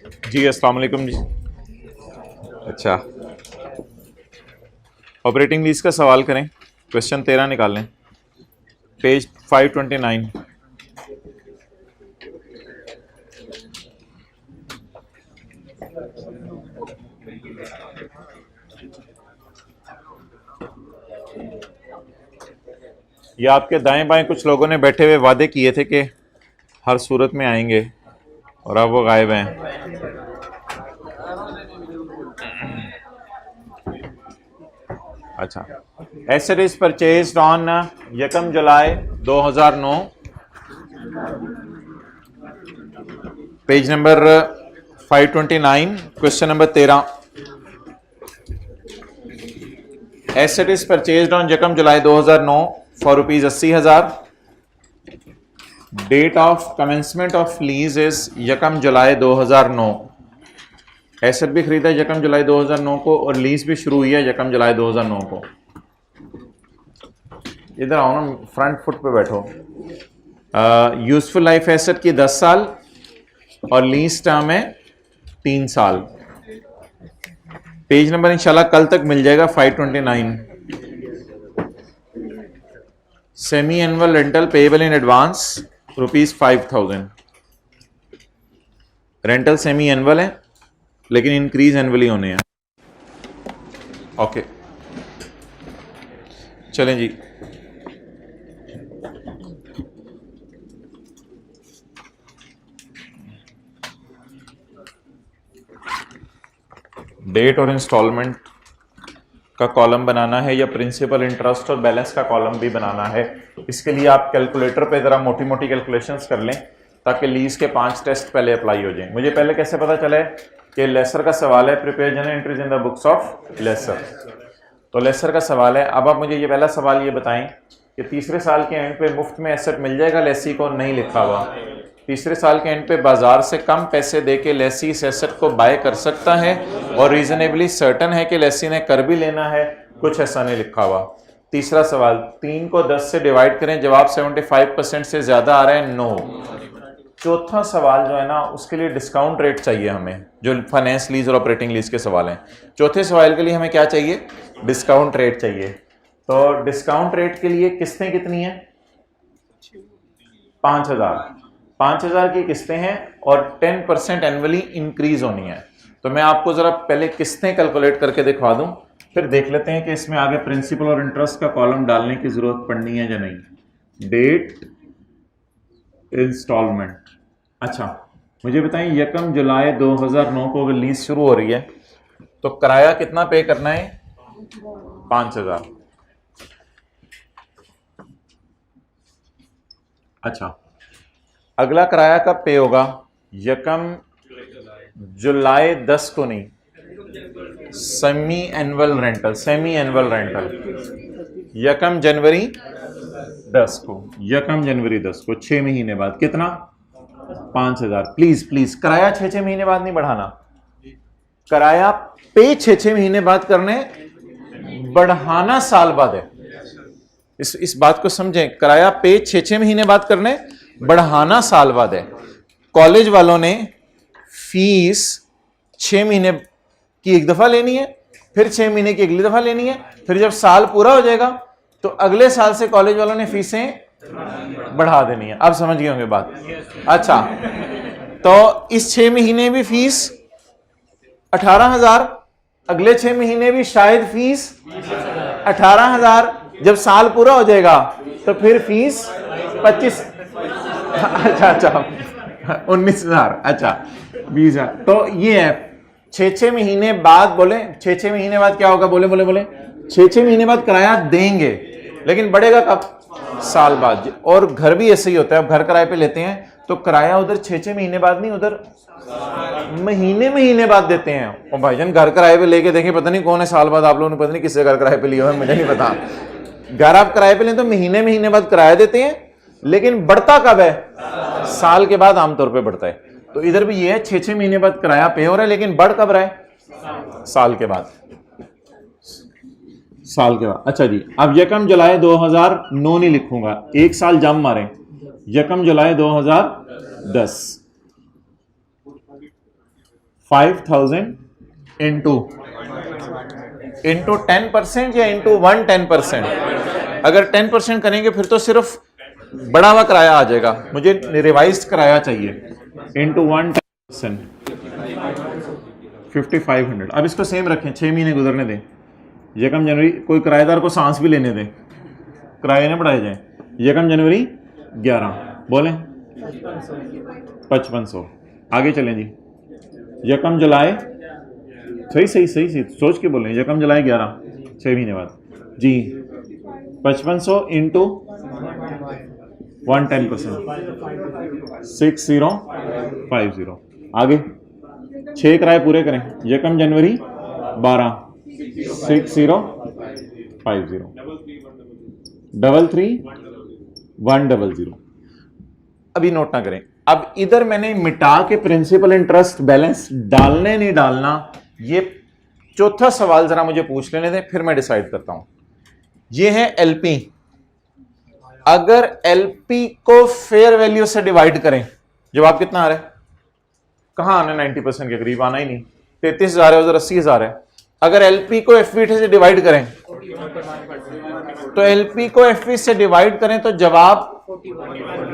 जी अस्सलाम वालेकुम जी। अच्छा, ऑपरेटिंग लीज का सवाल करें, क्वेश्चन 13 निकालें, पेज 529। ये आपके दाएं बाएं कुछ लोगों ने बैठे हुए वादे किए थे कि हर सूरत में आएंगे और अब वो गायब हैं। अच्छा, asset is purchased on 1 July 2009, page number 529, question number 13। Asset is purchased on 1 July 2009 for rupees 80,000। Date of commencement of lease is 1 July 2009। Asset भी खरीदा 1 जुलाई 2009 को और लीज भी शुरू हुई है 1 जुलाई 2009 को। इधर आओ ना, फ्रंट फुट पे बैठो। यूजफुल लाइफ एसेट की 10 साल और लीज टर्म है 3 साल। पेज नंबर इंशाल्लाह कल तक मिल जाएगा 529। Semi annual rental payable in advance ₹5,000। Rental semi annual है लेकिन इंक्रीज एनुअली होने हैं। ओके, चलें जी। डेट और इंस्टॉलमेंट का कॉलम बनाना है या प्रिंसिपल, इंटरेस्ट और बैलेंस का कॉलम भी बनाना है। इसके लिए आप कैलकुलेटर पे ज़रा मोटी मोटी कैलकुलेशंस कर लें ताकि लीज के 5 टेस्ट पहले अप्लाई हो जाएं। मुझे पहले कैसे पता चला है कि लेसर का सवाल है, prepare journal entries in the books of lessor. तो लेसर का सवाल है। अब आप मुझे ये पहला सवाल ये बताएं कि तीसरे साल के एंड पे मुफ्त में एसेट मिल जाएगा लेसी को? नहीं लिखा हुआ। तीसरे साल के एंड पे बाजार से कम पैसे दे के लेसी इस एसेट को बाय कर सकता है और रीजनेबली सर्टन है कि लेसी ने कर भी लेना है, कुछ ऐसा नहीं लिखा हुआ। तीसरा सवाल, 3 को 10 से डिवाइड करें, जवाब 75% से ज्यादा आ रहा है, नो। चौथा सवाल जो है ना उसके लिए डिस्काउंट रेट चाहिए हमें, जो फाइनेंस लीज और ऑपरेटिंग लीज के सवाल हैं। चौथे सवाल के लिए हमें क्या चाहिए? डिस्काउंट रेट चाहिए। तो डिस्काउंट रेट के लिए किस्तें कितनी हैं? 5,000 की किस्तें हैं और 10% एनुअली इंक्रीज होनी है। तो मैं आपको जरा पहले किस्तें कैलकुलेट करके दिखा दूं, फिर देख लेते हैं कि इसमें आगे प्रिंसिपल और इंटरेस्ट का कॉलम डालने की जरूरत पड़नी है या नहीं। Date, instalment. अच्छा, मुझे बताएं 1 जुलाई 2009 को अगर लीज शुरू हो रही है तो किराया कितना पे करना है? 5,000। अच्छा, अगला किराया कब पे होगा? 1 जुलाई 10 को नहीं, सेमी एनुअल रेंटल 1 जनवरी 10 को, 1 जनवरी 10 को, 6 महीने बाद। कितना? 5,000। प्लीज प्लीज, किराया 6 महीने बाद नहीं बढ़ाना, किराया पे 6 महीने बाद करने, बढ़ाना साल बाद है। इस बात को समझें, किराया पे 6 महीने बाद करने, बढ़ाना साल बाद है। कॉलेज वालों ने फीस 6 महीने की एक दफा लेनी है, फिर 6 महीने की अगली दफा लेनी है, फिर जब साल पूरा हो जाएगा तो अगले साल से कॉलेज वालों ने फीसें बढ़ा देनी है। अब समझ गए होंगे बात। अच्छा, तो इस 6 महीने भी फीस 18,000, अगले 6 महीने भी शायद फीस 18,000, जब साल पूरा हो जाएगा तो फिर फीस 25। अच्छा 19,000। अच्छा 20,000। तो ये है 6 महीने बाद। बोले 6 महीने बाद क्या होगा? बोले 6 महीने बाद किराया देंगे, लेकिन बढ़ेगा कब? साल बाद। और घर भी ऐसे ही होता है, अब घर किराए पे लेते हैं तो किराया उधर 6 महीने बाद नहीं, उधर महीने बाद देते हैं। और भाईजान घर किराए पे लेके देखें, पता नहीं कौन है साल बाद, आप लोगों ने पता नहीं किससे घर किराए पे लिया है, मुझे नहीं पता। घर आप किराए पे लें तो महीने बाद किराया देते हैं, लेकिन बढ़ता कब है? साल के बाद आमतौर पे बढ़ता है। तो इधर भी ये है, 6 महीने बाद किराया पे हो रहा है, लेकिन बढ़ कब रहा है? साल के बाद। अच्छा जी, अब 1 जुलाई 2009 नहीं लिखूंगा, एक साल जम मारें, 1 जुलाई 2010। 5,000 इंटू 10% या इंटू 110%? अगर 10% करेंगे फिर तो सिर्फ बड़ा हुआ किराया आ जाएगा, मुझे रिवाइज्ड किराया चाहिए। इंटू 110%, 5,500। अब इसको सेम रखें, 6 महीने गुजरने दें, यकम जनवरी, कोई किराएदार को सांस भी लेने दें, किराए ना बढ़ाए जाए। यकम जनवरी 11, बोलें 5500। आगे चलें जी, यकम जुलाई, सही सही सही सही सोच के बोलें, यकम जुलाई 11, 6 महीने बाद जी, 5500 इंटू 110%, 6050। आगे 6 किराए पूरे करें, यकम जनवरी 12, 6050, 33,100। अभी नोट ना करें। अब इधर मैंने मिटा के प्रिंसिपल इंटरेस्ट बैलेंस डालने नहीं डालना, ये चौथा सवाल जरा मुझे पूछ लेने दें, फिर मैं डिसाइड करता हूं। ये है एलपी। अगर एलपी को फेयर वैल्यू से डिवाइड करें, जवाब कितना आ रहा है? कहां आना है? 90% के करीब आना ही नहीं, 33,000 है उधर 80,000 है। अगर एलपी को एफवी से डिवाइड करें, तो एलपी को एफवी से डिवाइड करें तो जवाब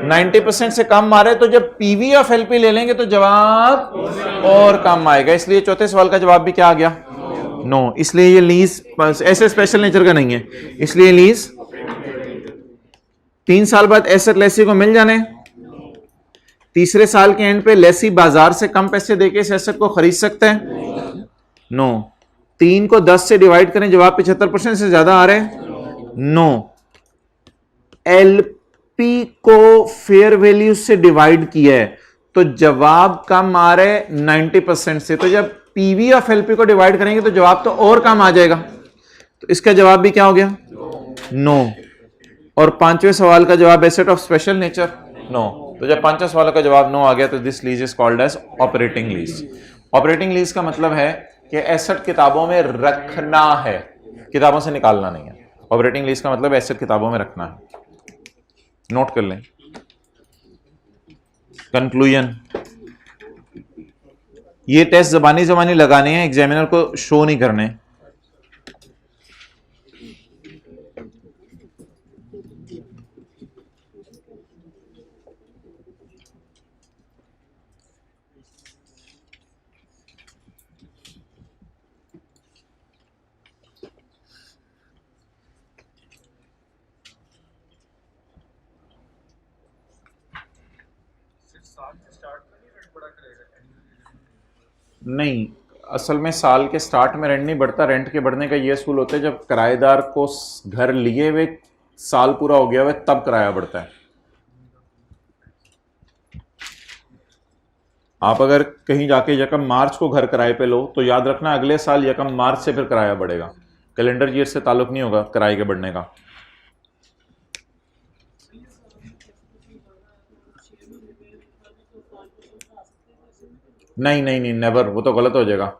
90% से कम आ रहा है, तो जब पीवी ऑफ एलपी ले लेंगे तो जवाब और कम आएगा। इसलिए चौथे सवाल का जवाब भी क्या आ गया? नो। इसलिए ये लीज ऐसे स्पेशल नेचर का नहीं है, इसलिए लीज 3 साल बाद एसेट लेसी को मिल जाने, तीसरे साल के एंड पे लेसी बाजार से कम पैसे देके इस एसेट को खरीद सकते हैं। नो। 3 को 10 से डिवाइड करें, जवाब 75% से ज्यादा आ रहे हैं। नो। एलपी को फेयर वैल्यू से डिवाइड किया है तो जवाब कम आ रहे 90% से, तो जब पीवी ऑफ एलपी को डिवाइड करेंगे तो जवाब तो और कम आ जाएगा। तो इसका जवाब भी क्या हो गया? नो। और पांचवें सवाल का जवाब asset of special nature, no. तो जब पांचवें सवाल का जवाब नो आ गया तो this lease is called as operating lease. Operating lease का मतलब है कि एसेट किताबों में रखना है, किताबों से निकालना नहीं है। ऑपरेटिंग लीज का मतलब एसेट किताबों में रखना है। नोट कर लें। कंक्लूजन, ये टेस्ट जबानी जबानी लगाने हैं, एग्जामिनर को शो नहीं करने। नहीं, असल में साल के स्टार्ट में रेंट नहीं बढ़ता। रेंट के बढ़ने का ये असूल होता है जब किराएदार को घर लिए हुए साल पूरा हो गया हुआ तब किराया बढ़ता है। आप अगर कहीं जाके यकम मार्च को घर किराए पे लो तो याद रखना अगले साल यकम मार्च से फिर किराया बढ़ेगा। कैलेंडर ईयर से ताल्लुक नहीं होगा किराए के बढ़ने का। नहीं नहीं नहीं, नेवर, वो तो गलत हो जाएगा।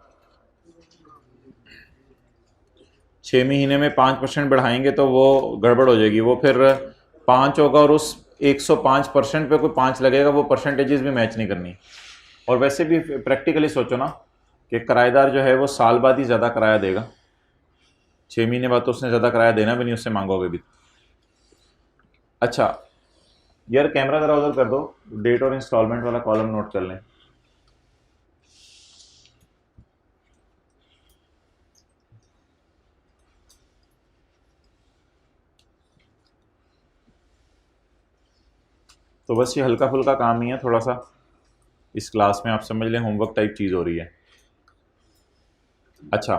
6 महीने में 5% बढ़ाएंगे तो वो गड़बड़ हो जाएगी। वो फिर 5 होगा और उस 105% पे कोई 5 लगेगा, वो परसेंटेजेस भी मैच नहीं करनी। और वैसे भी प्रैक्टिकली सोचो ना कि किराएदार जो है वो साल बाद ही ज़्यादा किराया देगा, 6 महीने बाद तो उसने ज़्यादा किराया देना भी नहीं, उससे मांगोगे भी। अच्छा यार, कैमरा ज़रा उधर कर दो, डेट और इंस्टॉलमेंट वाला कॉलम नोट कर लें। तो बस ये हल्का फुल्का काम ही है, थोड़ा सा इस क्लास में आप समझ लें होमवर्क टाइप चीज़ हो रही है। अच्छा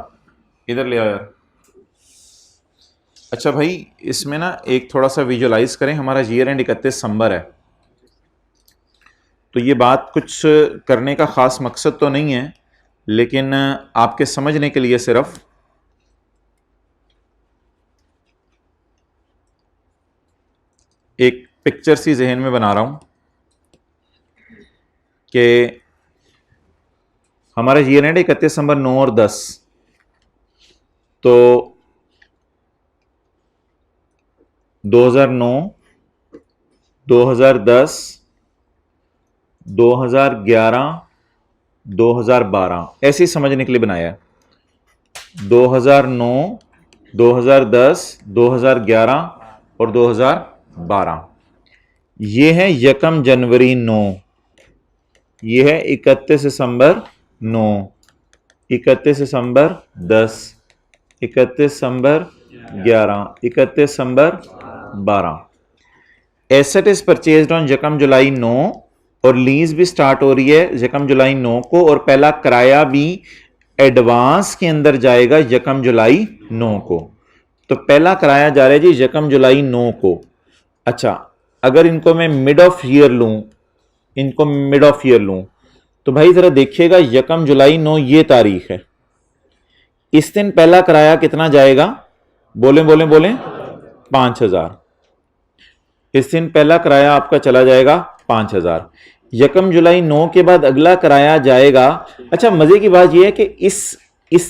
इधर ले आओ यार। अच्छा भाई, इसमें ना एक थोड़ा सा विजुलाइज करें, हमारा ईयर एंड 31 दिसंबर है, तो ये बात कुछ करने का ख़ास मकसद तो नहीं है, लेकिन आपके समझने के लिए सिर्फ एक पिक्चर सी जहन में बना रहा हूं कि हमारा ईयर एंड 31 दिसंबर 9 और 10, तो 2009, 2010, 2011, 2012 ऐसे ही समझने के लिए बनाया है। 2009, 2010, 2011 और 2012। ये है 1 जनवरी 9, ये है 31 दिसंबर 9, 31 दिसंबर 10, 31 दिसंबर 11, 31 दिसंबर 12। एसेट इज परचेज्ड ऑन 1 जुलाई 9 और लीज भी स्टार्ट हो रही है 1 जुलाई 9 को, और पहला किराया भी एडवांस के अंदर जाएगा 1 जुलाई 9 को। तो पहला किराया जा रहा है जी 1 जुलाई 9 को। अच्छा, अगर इनको मैं मिड ऑफ ईयर लूं, इनको मिड ऑफ ईयर लूं, तो भाई जरा देखिएगा 1 जुलाई 9 ये तारीख है। इस दिन पहला किराया कितना जाएगा? बोले बोले बोले 5000। इस दिन पहला किराया आपका चला जाएगा 5000। 1 जुलाई 9 के बाद अगला किराया जाएगा। अच्छा, मजे की बात यह है कि इस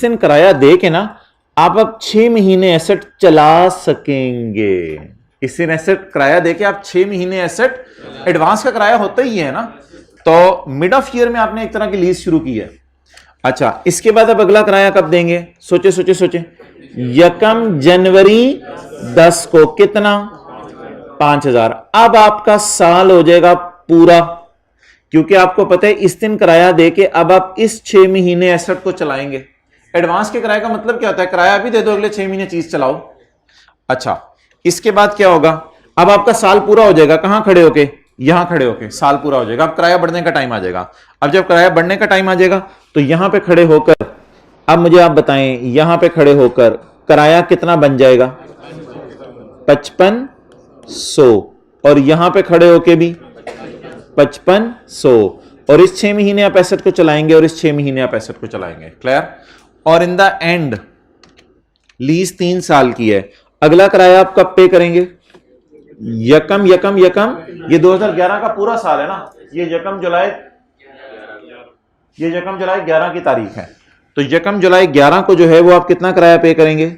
दिन किराया दे के ना आप अब 6 महीने एसेट चला सकेंगे। इस दिन एसेट किराया दे के आप 6 महीने एसेट, एडवांस का किराया होता ही है ना, तो मिड ऑफ ईयर में आपने एक तरह की लीज शुरू की है। अच्छा, इसके बाद अब अगला किराया कब देंगे? सोचे सोचे सोचे। 1 जनवरी 10 को कितना? 5000। अब आपका साल हो जाएगा पूरा, क्योंकि आपको पता है इस दिन किराया देके अब आप इस 6 महीने एसेट को चलाएंगे। एडवांस के किराए का मतलब क्या होता है? किराया भी दे दो, अगले 6 महीने चीज चलाओ। अच्छा, इसके बाद क्या होगा? अब आपका साल पूरा हो जाएगा। कहां खड़े होके? यहां खड़े होके साल पूरा हो जाएगा। अब किराया बढ़ने का टाइम आ जाएगा। अब जब किराया बढ़ने का टाइम आ जाएगा तो यहां पे खड़े होकर अब मुझे आप बताएं, यहां पे खड़े होकर किराया कितना बन जाएगा? 5500। और यहां पे खड़े होके भी 5500। और इस 6 महीने आप एसेट को चलाएंगे और इस 6 महीने आप एसेट को चलाएंगे। क्लियर? और इन द एंड लीज 3 साल की है। अगला किराया आप कब पे करेंगे? यकम ये 2011 का पूरा साल है ना, ये यकम जुलाई 11 की तारीख है। तो 1 जुलाई 11 को जो है वो आप कितना किराया पे करेंगे?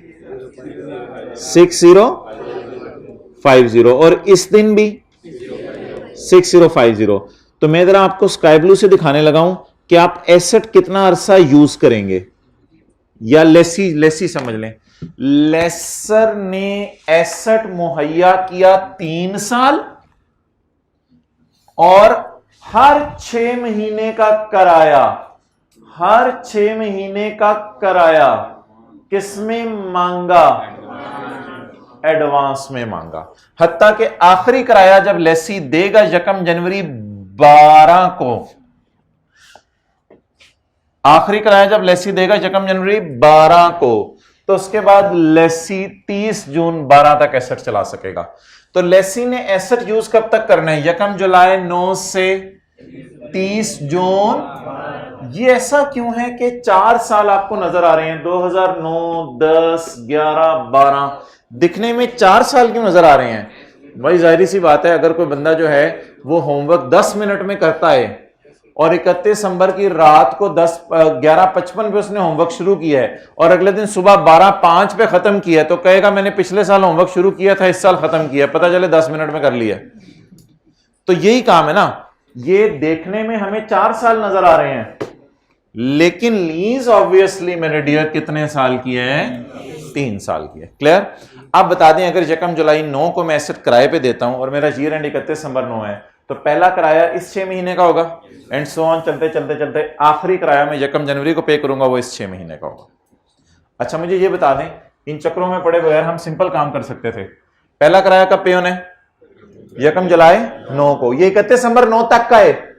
6050। और इस दिन भी 6050। तो मैं जरा आपको स्काई ब्लू से दिखाने लगा हूं कि आप एसेट कितना अरसा यूज करेंगे, या लेसी समझ लें। लेसर ने एसेट मुहैया किया 3 साल और हर 6 महीने का किराया, हर 6 महीने का किराया किसमें मांगा? एडवांस में मांगा। हत्ता कि आखिरी किराया जब लेसी देगा 1 जनवरी 12 को, आखिरी किराया जब लेसी देगा 1 जनवरी 12 को, तो उसके बाद लेसी 30 जून 12 तक एसेट चला सकेगा। तो लेसी ने एसेट यूज कब तक करना है? 1 जुलाई 9 से 30 जून। ये ऐसा क्यों है कि 4 साल आपको नजर आ रहे हैं? 2009, 10, 11, 12 दिखने में 4 साल क्यों नजर आ रहे हैं? भाई जाहिर सी बात है, अगर कोई बंदा जो है वो होमवर्क 10 मिनट में करता है और 31 दिसंबर की रात को 11:55 पे उसने होमवर्क शुरू किया है और अगले दिन सुबह 12:05 पे खत्म किया है, तो कहेगा मैंने पिछले साल होमवर्क शुरू किया था, इस साल खत्म किया, पता चले 10 मिनट में कर लिया। तो यही काम है ना, ये देखने में हमें 4 साल नजर आ रहे हैं, लेकिन लीज ऑब्वियसली मेरे डियर कितने साल की है? 3 साल की है। क्लियर? अब बता दें, अगर 1 जुलाई 9 को मैं एसेट किराए पे देता हूं और मेरा ईयर एंड 31 दिसंबर 9 है, तो पहला किराया इस 6 महीने का होगा एंड सो ऑन, चलते चलते चलते आखिरी किराया मैं 1 जनवरी को पे करूंगा, वो इस 6 महीने का होगा। अच्छा, मुझे ये बता दें, इन चक्रों में पड़े बगैर हम सिंपल काम कर सकते थे। पहला किराया कब पे होना है? 1 जुलाई 9 को। ये 31 दिसंबर 9 तक का है।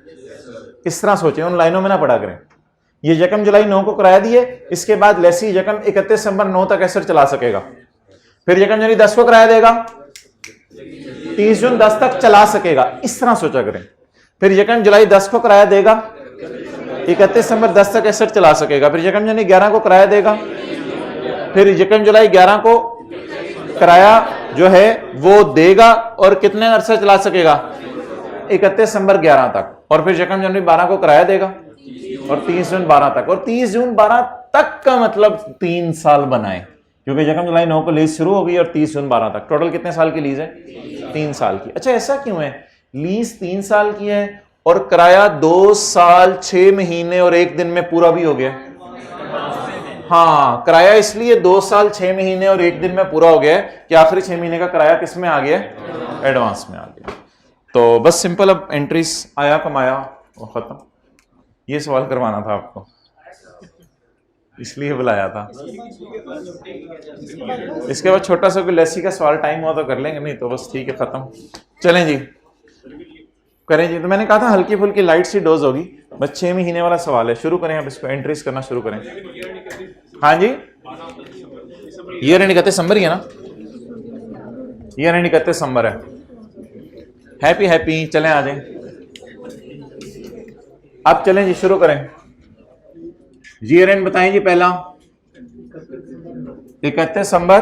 इस तरह सोचे, उन लाइनों में ना पढ़ा करें। ये 1 जुलाई 9 को किराया दिए, इसके बाद लेसी 31 दिसंबर 9 तक एसेट चला सकेगा। फिर 1 जनवरी 10 को किराया देगा, 30 जून 10 तक चला सकेगा। इस तरह सोचा करें। फिर 1 जुलाई 10 को किराया देगा, 31 दिसंबर 10 तक एसेट चला सकेगा। फिर 1 जनवरी 11 को किराया देगा, फिर 1 जुलाई 11 को किराया जो है वो देगा और कितने अरसे चला सकेगा? 31 दिसंबर 11 तक। और फिर 1 जनवरी 12 को किराया देगा और 30 जून 12 तक। और 30 जून 12 तक का मतलब 3 साल बनाए, क्योंकि 1 जुलाई 9 को लीज शुरू होगी और 30 जून 12 तक। टोटल कितने साल की लीज है? 3 साल की। अच्छा, ऐसा क्यों है? लीज 3 साल की है और किराया 2 साल 6 महीने और 1 दिन में पूरा भी हो गया। हाँ, किराया इसलिए 2 साल 6 महीने और 1 दिन में पूरा हो गया है कि आखिरी 6 महीने का किराया किस में आ गया, एडवांस में आ गया। तो बस सिंपल, अब एंट्रीज आया कमाया और खत्म। ये सवाल करवाना था आपको, इसलिए बुलाया था। इसके बाद छोटा सा कोई लेसी का सवाल टाइम हुआ तो कर लेंगे, नहीं तो बस ठीक है, खत्म। चलें जी, करें जी। तो मैंने कहा था हल्की फुल्की लाइट सी डोज होगी, बस 6 महीने वाला सवाल है। शुरू करें, अब इसको एंट्रीज करना शुरू करें। हाँ जी, ईयर एंड कहते दिसंबर ही है ना, ईयर एंड कहते दिसंबर है। हैप्पी हैप्पी, चलें आ जाएं। अब चलें जी, शुरू करें। ईयर एंड बताएं जी। पहला 31 दिसंबर,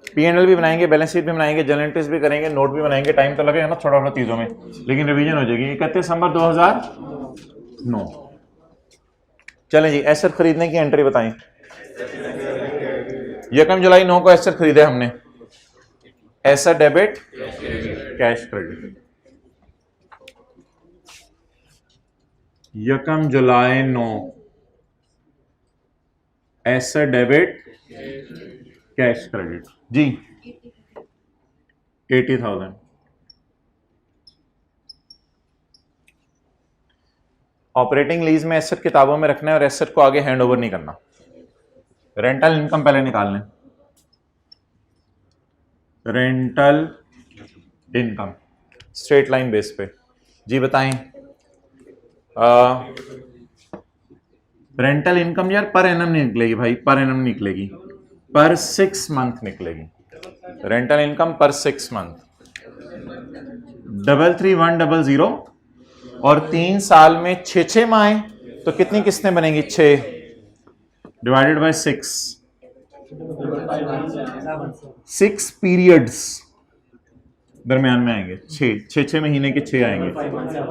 P&L भी बनाएंगे, बैलेंस शीट भी बनाएंगे, जर्नल एंट्रीज भी करेंगे, नोट भी बनाएंगे। टाइम तो लगेगा ना थोड़ा थोड़ा चीजों में, लेकिन रिवीजन हो जाएगी। 31 दिसंबर 2009। चलें जी, एसेट खरीदने की एंट्री बताएं। 1 जुलाई 9 को एसेट खरीदे हमने, एसेट डेबिट कैश क्रेडिट। 1 जुलाई 9 एसेट डेबिट कैश क्रेडिट जी 80,000। ऑपरेटिंग लीज में एसेट किताबों में रखना है और एसेट को आगे हैंड ओवर नहीं करना। रेंटल इनकम पहले निकाल लें। Rental income straight line base पे जी बताएं। रेंटल इनकम यार पर एनम नहीं निकलेगी भाई, पर एनम निकलेगी, पर 6 मंथ निकलेगी। रेंटल इनकम पर 6 मंथ 33100 और 3 साल में 6 माह, तो कितनी किस्तें बनेंगी? 6 डिवाइडेड बाय 6 पीरियड्स दरमियान में आएंगे। 6 महीने के 6 आएंगे।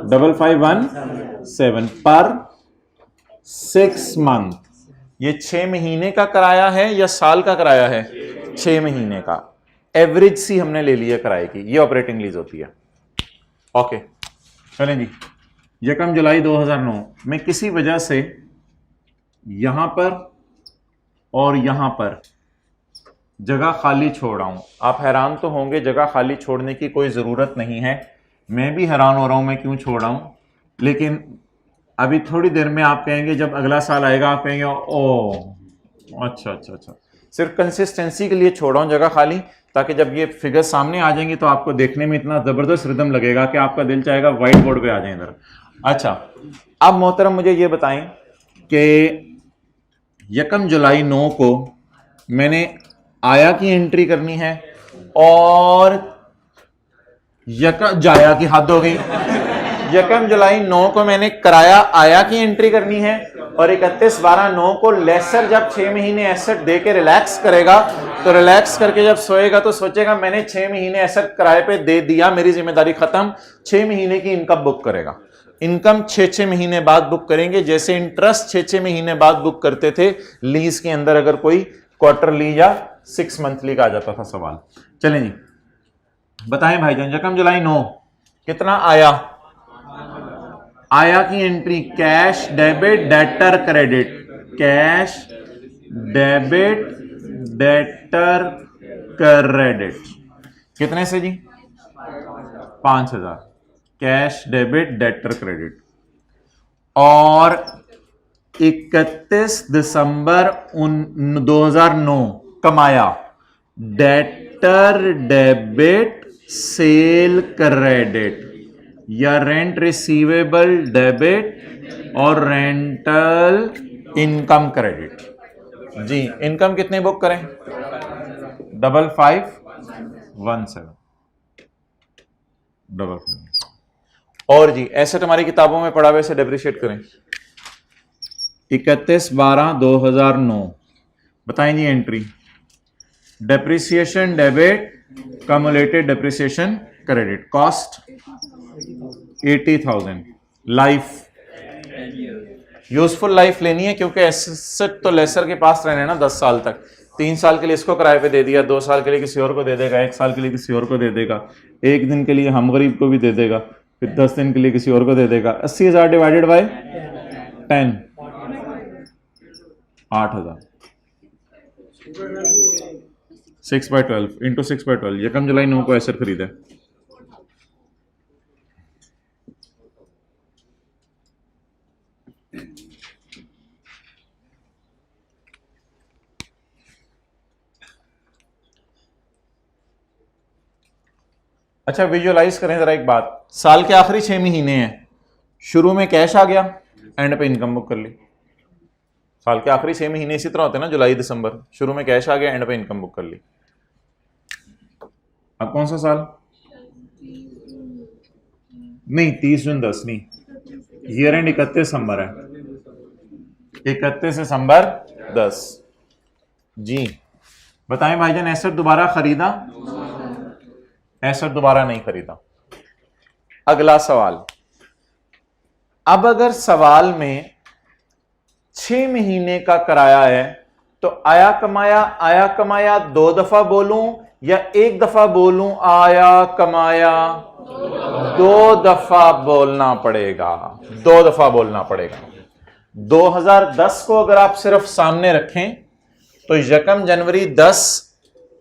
5517 पर 6 मंथ। ये 6 महीने का किराया है या साल का किराया है? 6 महीने का। एवरेज सी हमने ले लिया किराए की, ये ऑपरेटिंग लीज होती है। ओके चलें जी। 1 जुलाई 2009 में किसी वजह से यहां पर और यहां पर जगह खाली छोड़ रहा हूं। आप हैरान तो होंगे, जगह खाली छोड़ने की कोई जरूरत नहीं है। मैं भी हैरान हो रहा हूं मैं क्यों छोड़ रहा हूं, लेकिन अभी थोड़ी देर में आप कहेंगे, जब अगला साल आएगा आप कहेंगे ओ अच्छा। सिर्फ कंसिस्टेंसी के लिए छोड़ रहा हूं जगह खाली, ताकि जब ये फिगर सामने आ जाएंगी तो आपको देखने में इतना जबरदस्त रिदम लगेगा कि आपका दिल चाहेगा व्हाइट बोर्ड पे आ जाए इधर। अच्छा, अब मोहतरम मुझे ये बताएं कि 1 जुलाई 9 को मैंने आया की एंट्री करनी है और जाया की हद हो गई। 1 जुलाई 9 को मैंने किराया आया की एंट्री करनी है और 31/12/9 को लेसर जब 6 महीने एसेट दे के रिलैक्स करेगा, तो रिलैक्स करके जब सोएगा तो सोचेगा मैंने 6 महीने एसेट किराए पे दे दिया, मेरी जिम्मेदारी खत्म। 6 महीने की इनकम बुक करेगा। इनकम 6 महीने बाद बुक करेंगे, जैसे इंटरेस्ट 6 महीने बाद बुक करते थे लीज के अंदर, अगर कोई क्वार्टरली या 6 मंथली का आ जाता था सवाल। चलें जी बताएं भाईजान, 1 जुलाई 9 कितना आया? आया की entry cash debit debtor credit, cash debit debtor credit कितने से जी? 5000 कैश डेबिट डेटर क्रेडिट। और 31 दिसंबर 2009 कमाया डेटर डेबिट सेल क्रेडिट या रेंट रिसीवेबल डेबिट और रेंटल इनकम क्रेडिट। जी इनकम कितने बुक करें? 5517 और जी एसेट हमारी किताबों में पड़ा हुआ, इसे डेप्रिशिएट करें। 31/12/2009 बताएं जी entry. Depreciation debit accumulated depreciation credit cost 80,000। Life useful life लेनी है, क्योंकि एसेट तो लेसर के पास रहना है ना 10 साल तक। 3 साल के लिए इसको किराए पे दे दिया, 2 साल के लिए किसी और को दे देगा, 1 साल के लिए किसी और को दे देगा, 1 दिन के लिए हम गरीब को भी दे देगा। फिर 10 दिन के लिए किसी और को दे देगा। 80,000 डिवाइडेड बाय 10, 8,000। 6/12 इंटू 6/12। यकम जुलाई 9 को एसेट खरीदे। अच्छा विजुअलाइज करें जरा एक बात, साल के आखिरी 6 महीने हैं, शुरू में कैश आ गया, एंड पे इनकम बुक कर ली। साल के आखिरी 6 महीने इसी तरह होते हैं ना, जुलाई दिसंबर, शुरू में कैश आ गया, एंड पे इनकम बुक कर ली। अब कौन सा साल? नहीं 30 जून 10 नहीं, ईयर एंड 31 दिसंबर है, 31 दिसंबर 10। जी बताएं भाईजान, एसेट दोबारा खरीदा? एसेट दोबारा नहीं खरीदा। अगला सवाल, अब अगर सवाल में 6 महीने का किराया है तो आया कमाया 2 दफा बोलूं या 1 दफा बोलूं? आया कमाया 2 दफा बोलना पड़ेगा, 2 दफा बोलना पड़ेगा। 2010 को अगर आप सिर्फ सामने रखें तो यकम जनवरी 10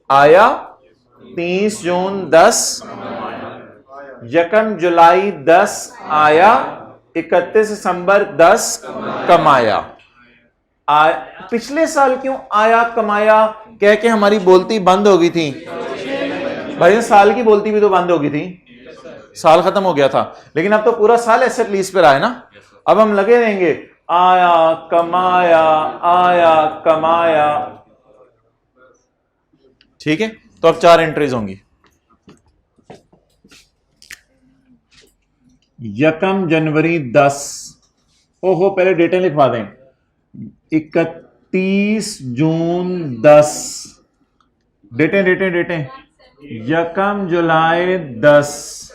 आया, 30 जून 10, यकम जुलाई 10 आया, 31 दिसंबर 10 कमाया। पिछले साल क्यों आया कमाया कह के हमारी बोलती बंद हो गई थी? भाई साल की बोलती भी तो बंद हो गई थी, साल खत्म हो गया था, लेकिन अब तो पूरा साल एसेट लीज पर आया ना। अब हम लगे रहेंगे आया कमाया। ठीक है, तो अब 4 एंट्रीज होंगी। यकम जनवरी 10, ओहो पहले डेटें लिखवा दें, 31 जून 10, डेटें, यकम जुलाई 10,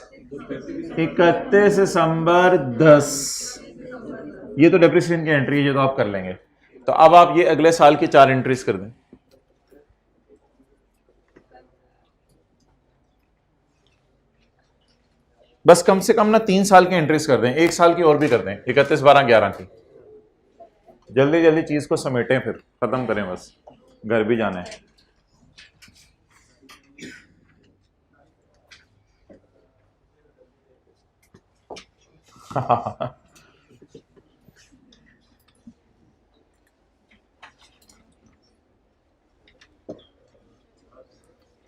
31 दिसंबर 10, ये तो डेप्रिसिएशन की एंट्री है, ये तो आप कर लेंगे। तो अब आप ये अगले साल की 4 एंट्रीज कर दें। बस कम से कम ना 3 साल की एंट्रीज कर दें, 1 साल की और भी कर दें, 31 12 11 की। जल्दी जल्दी चीज को समेटें, फिर खत्म करें, बस घर भी जाना है।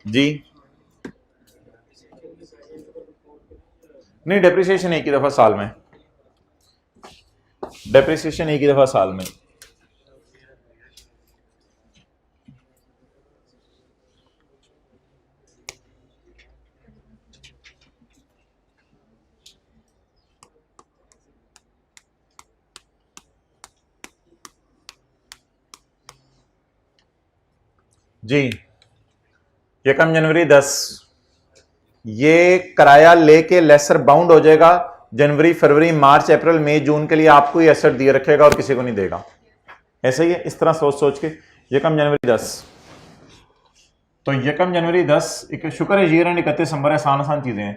जी नहीं, डेप्रिसिएशन एक ही दफा साल में, डेप्रिसिएशन एक ही दफा साल में। जी यकम जनवरी 10, ये किराया लेके लेसर बाउंड हो जाएगा। जनवरी फरवरी मार्च अप्रैल मई जून के लिए आपको ही एसेट दिए रखेगा और किसी को नहीं देगा। ऐसे ही है, इस तरह सोच के यकम जनवरी 10, तो यकम जनवरी 10, एक शुक्र है ईयर एंड 31 दिसंबर, आसान चीजें हैं।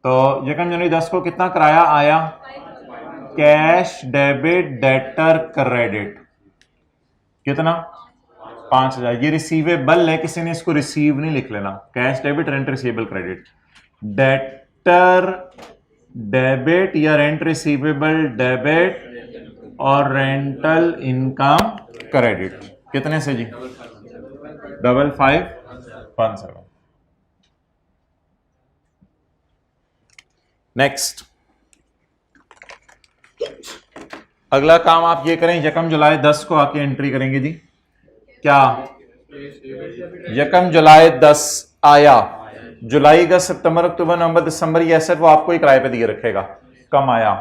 तो यकम जनवरी 10 को कितना किराया आया? कैश डेबिट डेटर क्रेडिट, कितना? 5,000। ये रिसीवेबल है, किसी ने इसको रिसीव नहीं लिख लेना। Cash debit rent receivable credit, debtor debit या रेंट रिसीवेबल डेबिट और रेंटल इनकम क्रेडिट, कितने से जी? 5517। नेक्स्ट, अगला काम आप ये करें, यकम जुलाई 10 को आके एंट्री करेंगे जी। क्या? यकम जुलाई 10 आया, जुलाई अगस्त सितंबर अक्टूबर नवंबर दिसंबर, ये एसेट वो आपको ही किराए पे दिए रखेगा। कम आया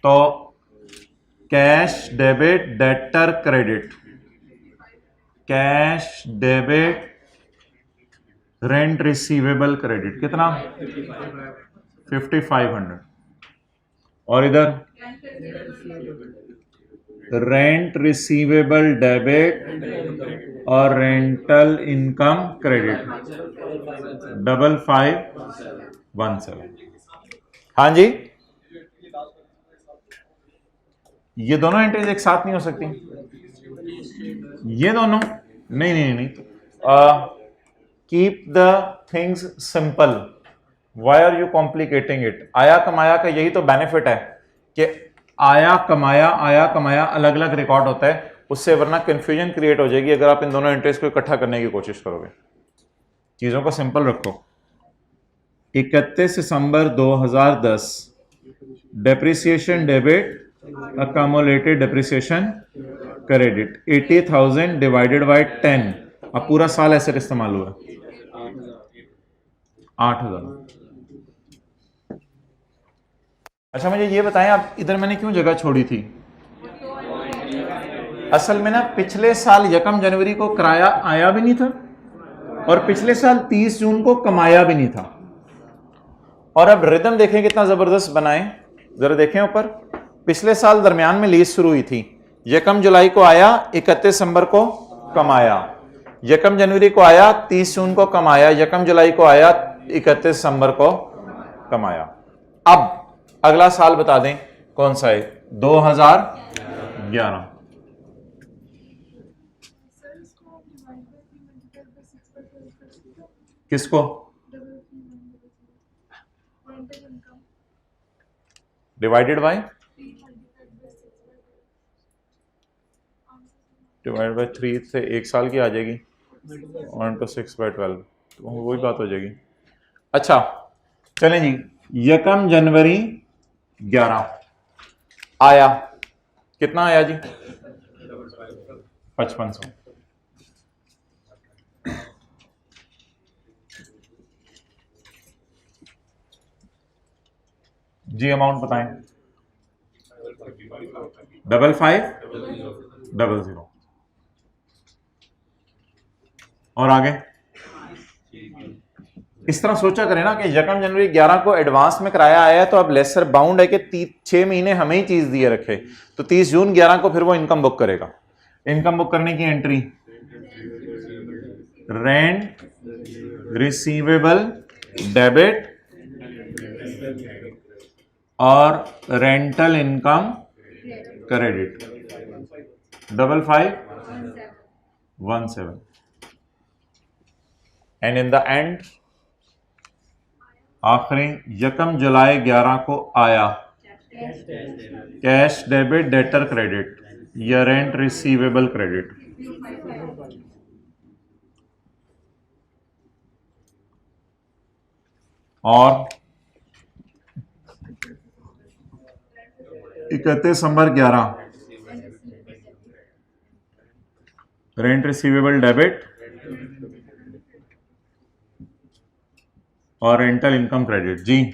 तो cash debit debtor credit, cash debit rent receivable credit, कितना? 5500। और इधर रेंट रिसीवेबल डेबिट और रेंटल इनकम क्रेडिट 5517। हाँ जी, ये दोनों एंट्रीज एक साथ नहीं हो सकती, ये दोनों नहीं नहीं नहीं। Keep the things simple, why are you complicating it. आया कमाया का यही तो बेनिफिट है कि आया कमाया अलग अलग रिकॉर्ड होता है, उससे वरना कंफ्यूजन क्रिएट हो जाएगी अगर आप इन दोनों एंट्रीज को इकट्ठा करने की कोशिश करोगे। चीजों को सिंपल रखो। 31 दिसंबर 2010 depreciation debit, accumulated depreciation credit 80,000 divided by 10। अब पूरा साल ऐसे इस्तेमाल हुआ 8,000। अच्छा मुझे ये बताएं, आप इधर मैंने क्यों जगह छोड़ी थी? असल में ना पिछले साल 1 जनवरी को किराया आया भी नहीं था और पिछले साल 30 जून को कमाया भी नहीं था। और अब रिदम देखें कितना जबरदस्त बनाए, जरा देखें ऊपर। पिछले साल दरमियान में लीज शुरू हुई थी, 1 जुलाई को आया, 31 दिसंबर को कमाया, 1 जनवरी को आया, 30 जून को कमाया, 1 जुलाई को आया, 31 दिसंबर को कमाया। अब अगला साल बता दें कौन सा है? 2011। किसको? डिवाइडेड बाय 3 से एक साल की आ जाएगी, 1 to 6/12, तो वही बात हो जाएगी। अच्छा चलें जी, 1 जनवरी 11 आया, कितना आया जी? 5500। जी अमाउंट बताएं। 5500। और आगे इस तरह सोचा करें ना कि 1 जनवरी 11 को एडवांस में किराया आया है, तो अब लेसर बाउंड है कि 6 महीने हमें ही चीज दिए रखे, तो 30 जून 11 को फिर वो इनकम बुक करेगा। इनकम बुक करने की एंट्री रेंट रिसीवेबल डेबिट और rental income credit 5517। And in the end आखिरी 1 जुलाई 11 को आया, कैश डेबिट डेटर क्रेडिट या रेंट रिसीवेबल क्रेडिट। और 31 दिसंबर 11 रेंट रिसीवेबल डेबिट और रेंटल इनकम क्रेडिट। जी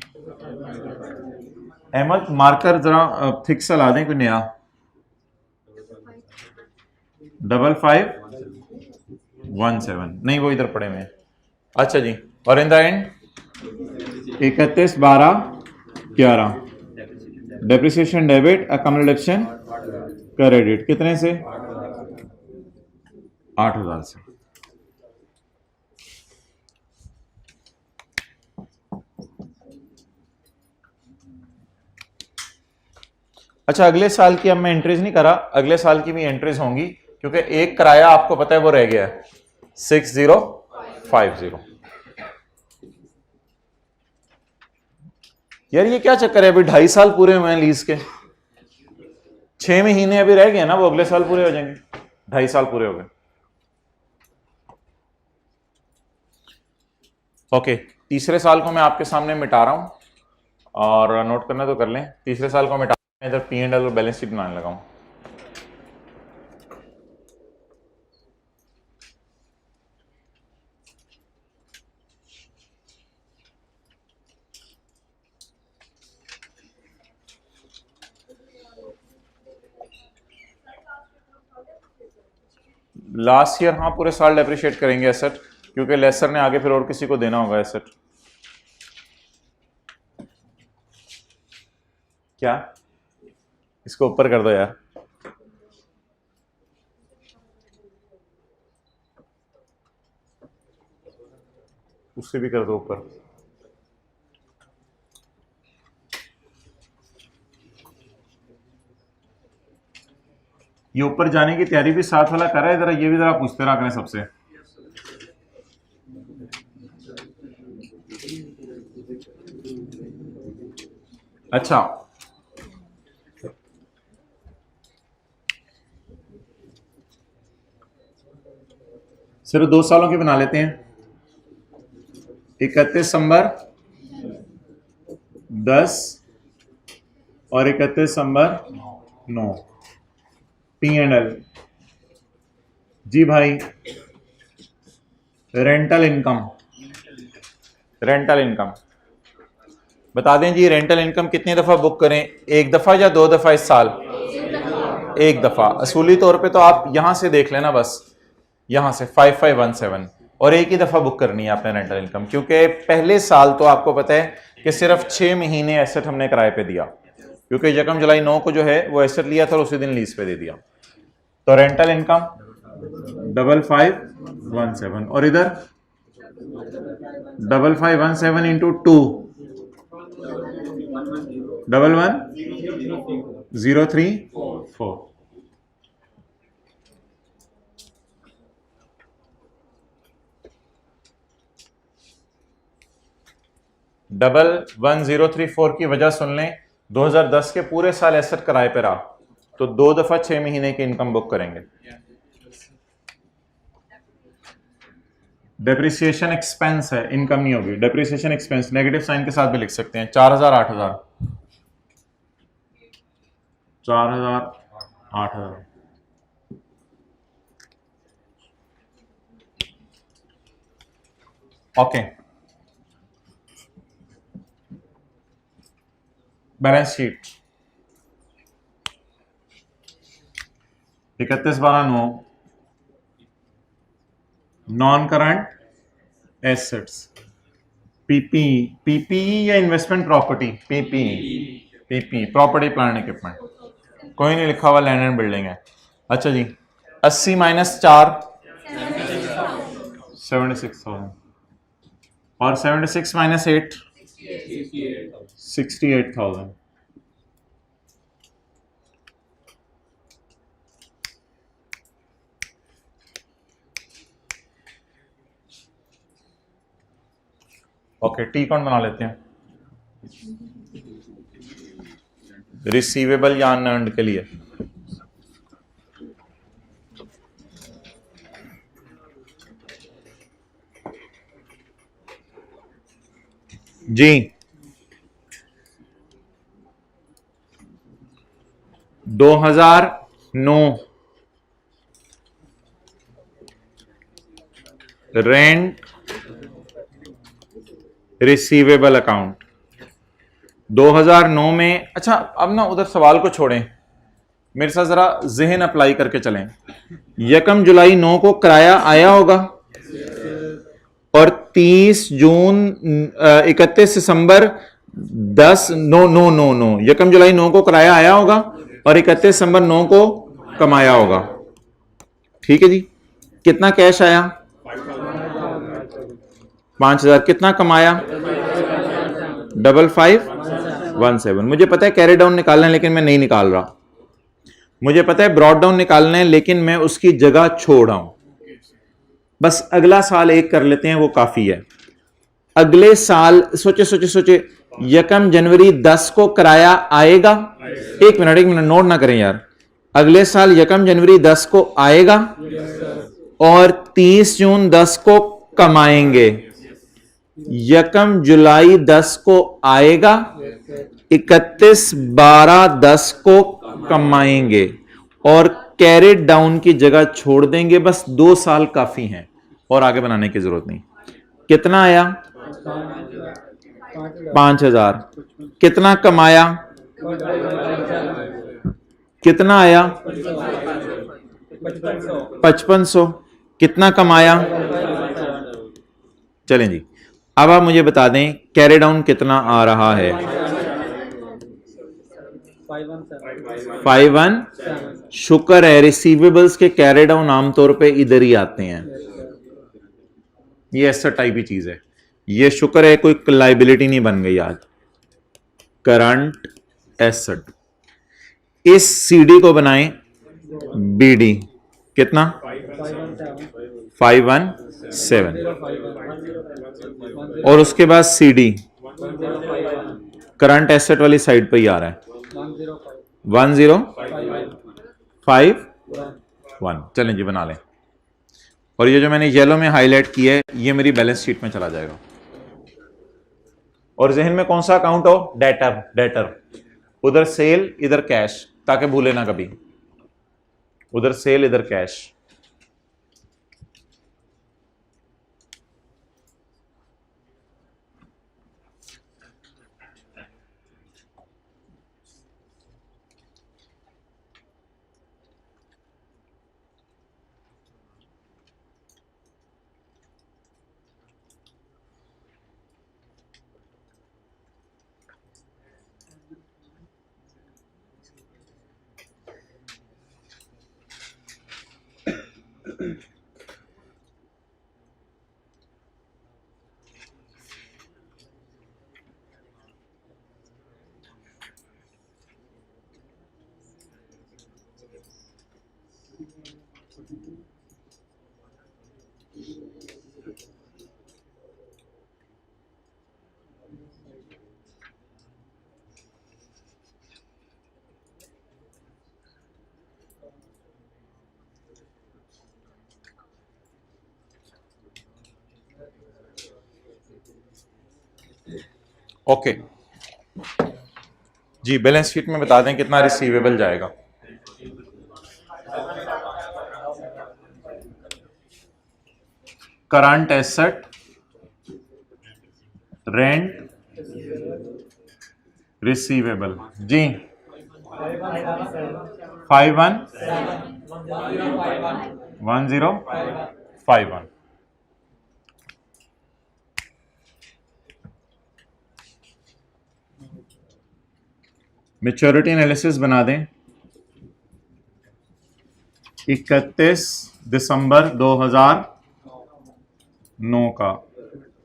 अहमद मार्कर जरा थिक सा ला दें कोई नया। 5517 नहीं, वो इधर पड़े हुए हैं। अच्छा जी, और in the end 31/12/11 depreciation debit, accumulation credit कितने से? 8,000 से। अच्छा अगले साल की अब मैं एंट्रीज नहीं करा, अगले साल की भी एंट्रीज होंगी क्योंकि एक किराया आपको पता है वो रह गया है 6050। यार ये क्या चक्कर है, अभी 2.5 साल पूरे हुए हैं लीज के, 6 महीने अभी रह गए ना, वो अगले साल पूरे हो जाएंगे, 2.5 साल पूरे हो गए। ओके तीसरे साल को मैं आपके सामने मिटा रहा हूं और नोट करना तो कर लें। तीसरे साल को मिटा इधर P&L और बैलेंस शीट बनाने लगा हूं। लास्ट ईयर हाँ पूरे साल डेप्रिशिएट करेंगे एसेट, क्योंकि लेसर ने आगे फिर और किसी को देना होगा एसेट। क्या इसको ऊपर कर दो यार, उससे भी कर दो ऊपर। ये ऊपर जाने की तैयारी भी साथ वाला कर रहा है, जरा ये भी जरा पूछते रहा करें सबसे। अच्छा, सिर्फ 2 सालों की बना लेते हैं। 31 दिसंबर 10 और 31 दिसंबर 9। P&L जी भाई, रेंटल इनकम, रेंटल इनकम बता दें जी। रेंटल इनकम कितनी दफा बुक करें, एक दफा या 2 दफा इस साल? एक दफा। असूली तौर पे तो आप यहां से देख लेना, बस यहां से 5517, और एक ही दफा बुक करनी है आपने रेंटल इनकम, क्योंकि पहले साल तो आपको पता है कि सिर्फ 6 महीने एसेट हमने किराए पे दिया, क्योंकि 1 जुलाई 9 को जो है वो एसेट लिया था और उसी दिन लीज पे दे दिया। तो रेंटल इनकम 5517, और इधर 5517 इंटू 2 11034। 11034 की वजह सुन लें। 2010 के पूरे साल एसेट किराए पे रहा, तो 2 दफा 6 महीने की इनकम बुक करेंगे। डेप्रिसिएशन एक्सपेंस है, इनकम नहीं होगी। डेप्रिसिएशन एक्सपेंस नेगेटिव साइन के साथ भी लिख सकते हैं। 4000 8000 4000 8000। Okay, balance sheet 31/12/9। Non current assets, PPE, PPE या investment property? PPE property plant equipment, कोई नहीं लिखा हुआ, लैंड एंड बिल्डिंग है। अच्छा जी, 80 माइनस 4 76,000, और 76 माइनस 8 68,000। ओके, टी अकाउंट बना लेते हैं रिसीवेबल या अनअर्न्ड के लिए। जी 2009 रेंट रिसीवेबल अकाउंट 2009 में। अच्छा, अब ना उधर सवाल को छोड़ें, मेरे साथ जरा जहन अप्लाई करके चलें। 1 जुलाई 9 को किराया आया होगा, और 30 जून 31 दिसंबर 10 9 9 9 9 1 जुलाई 9 को किराया आया होगा और 31 दिसंबर 9 को कमाया होगा। ठीक है जी, कितना कैश आया? 5000। कितना कमाया? 5517। मुझे पता है कैरी डाउन निकालना है, लेकिन मैं नहीं निकाल रहा। मुझे पता है ब्रॉड डाउन निकालना है, लेकिन मैं उसकी जगह छोड़ रहा हूं। बस अगला साल एक कर लेते हैं, वो काफी है। अगले साल सोचे सोचे सोचे, 1 जनवरी 10 को किराया आएगा। एक मिनट नोट ना करें यार। अगले साल 1 जनवरी 10 को आएगा और 30 जून 10 को कमाएंगे। 1 जुलाई 10 को आएगा, 31/12/10 को कमाएंगे और कैरेट डाउन की जगह छोड़ देंगे। बस 2 साल काफी हैं और आगे बनाने की जरूरत नहीं। कितना आया? 5000। कितना कमाया? कितना आया? 5500। कितना कमाया? चलें जी, अब आप मुझे बता दें कैरी डाउन कितना आ रहा है? 517। शुक्र है रिसीवेबल्स के कैरी डाउन आमतौर पे इधर ही आते हैं। ये एसेट टाइप ही चीज है। ये शुक्र है कोई लाइबिलिटी नहीं बन गई आज। Current asset. इस सीडी को बनाएं BD कितना 517 और उसके बाद CD करंट एसेट वाली साइड पे ही आ रहा है 1051। चलें जी बना लें। और ये जो मैंने येलो में हाईलाइट किया है ये मेरी बैलेंस शीट में चला जाएगा। और जहन में कौन सा अकाउंट हो? डेटर। उधर सेल इधर कैश, ताकि भूले ना कभी। उधर सेल इधर कैश। ओके जी, बैलेंस शीट में बता दें कितना रिसीवेबल जाएगा। करंट एसेट, रेंट, रिसीवेबल जी 511051। मैच्योरिटी एनालिसिस बना दें 31 दिसंबर 2009 का।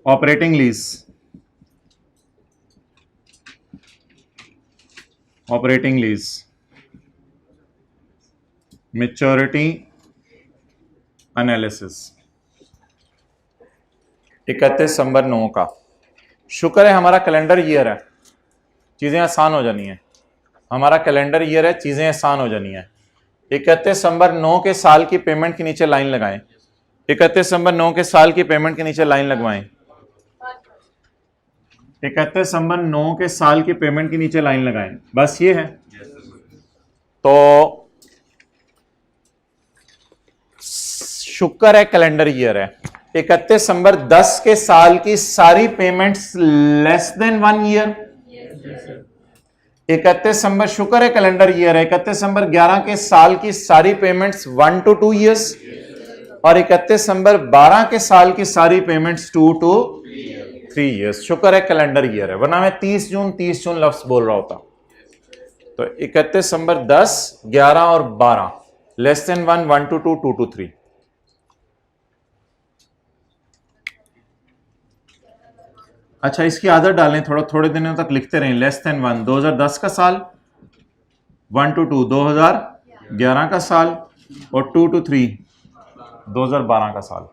ऑपरेटिंग लीज, मैच्योरिटी एनालिसिस 31 दिसंबर 9 का। शुक्र है हमारा कैलेंडर ईयर है, चीजें आसान हो जानी है। हमारा कैलेंडर ईयर है, चीजें आसान हो जानी है। 31 दिसंबर 9 के साल की पेमेंट के नीचे लाइन लगाएं। 31 दिसंबर 9 के साल की पेमेंट के नीचे लाइन लगवाएं। 31 दिसंबर 9 के साल की पेमेंट के नीचे लाइन लगाएं। बस ये है। तो शुक्र है कैलेंडर ईयर है। 31 दिसंबर 10 के साल की सारी पेमेंट्स लेस देन 1 ईयर। 31 दिसंबर, शुक्र है कैलेंडर ईयर है। 31 दिसंबर 11 के साल की सारी पेमेंट्स 1 to 2 ईयर्स और 31 दिसंबर 12 के साल की सारी पेमेंट्स 2 to 3 ईयर्स। शुक्र है कैलेंडर ईयर है, वरना मैं 30 जून लफ्ज बोल रहा होता। तो 31 दिसंबर 10, 11 और 12 लेस देन 1, 1 to 2, 2 to 3। अच्छा, इसकी आदत डालें, थोड़े दिनों तक लिखते रहें। लेस देन 1 2010 का साल, 1 to 2 2011 का साल और 2 to 3 2012 का साल।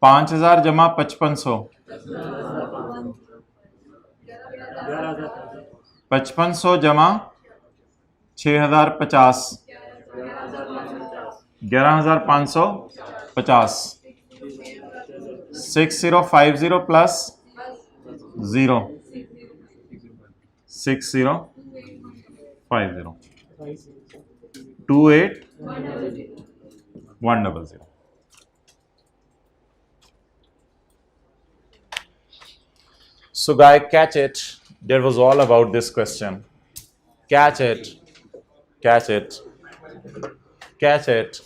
5000 जमा 5500, 5500 जमा 6050, 11550, 6050 plus 0 6050 28100। So guy, catch it. That was all about this question. Catch it. Catch it. Catch it.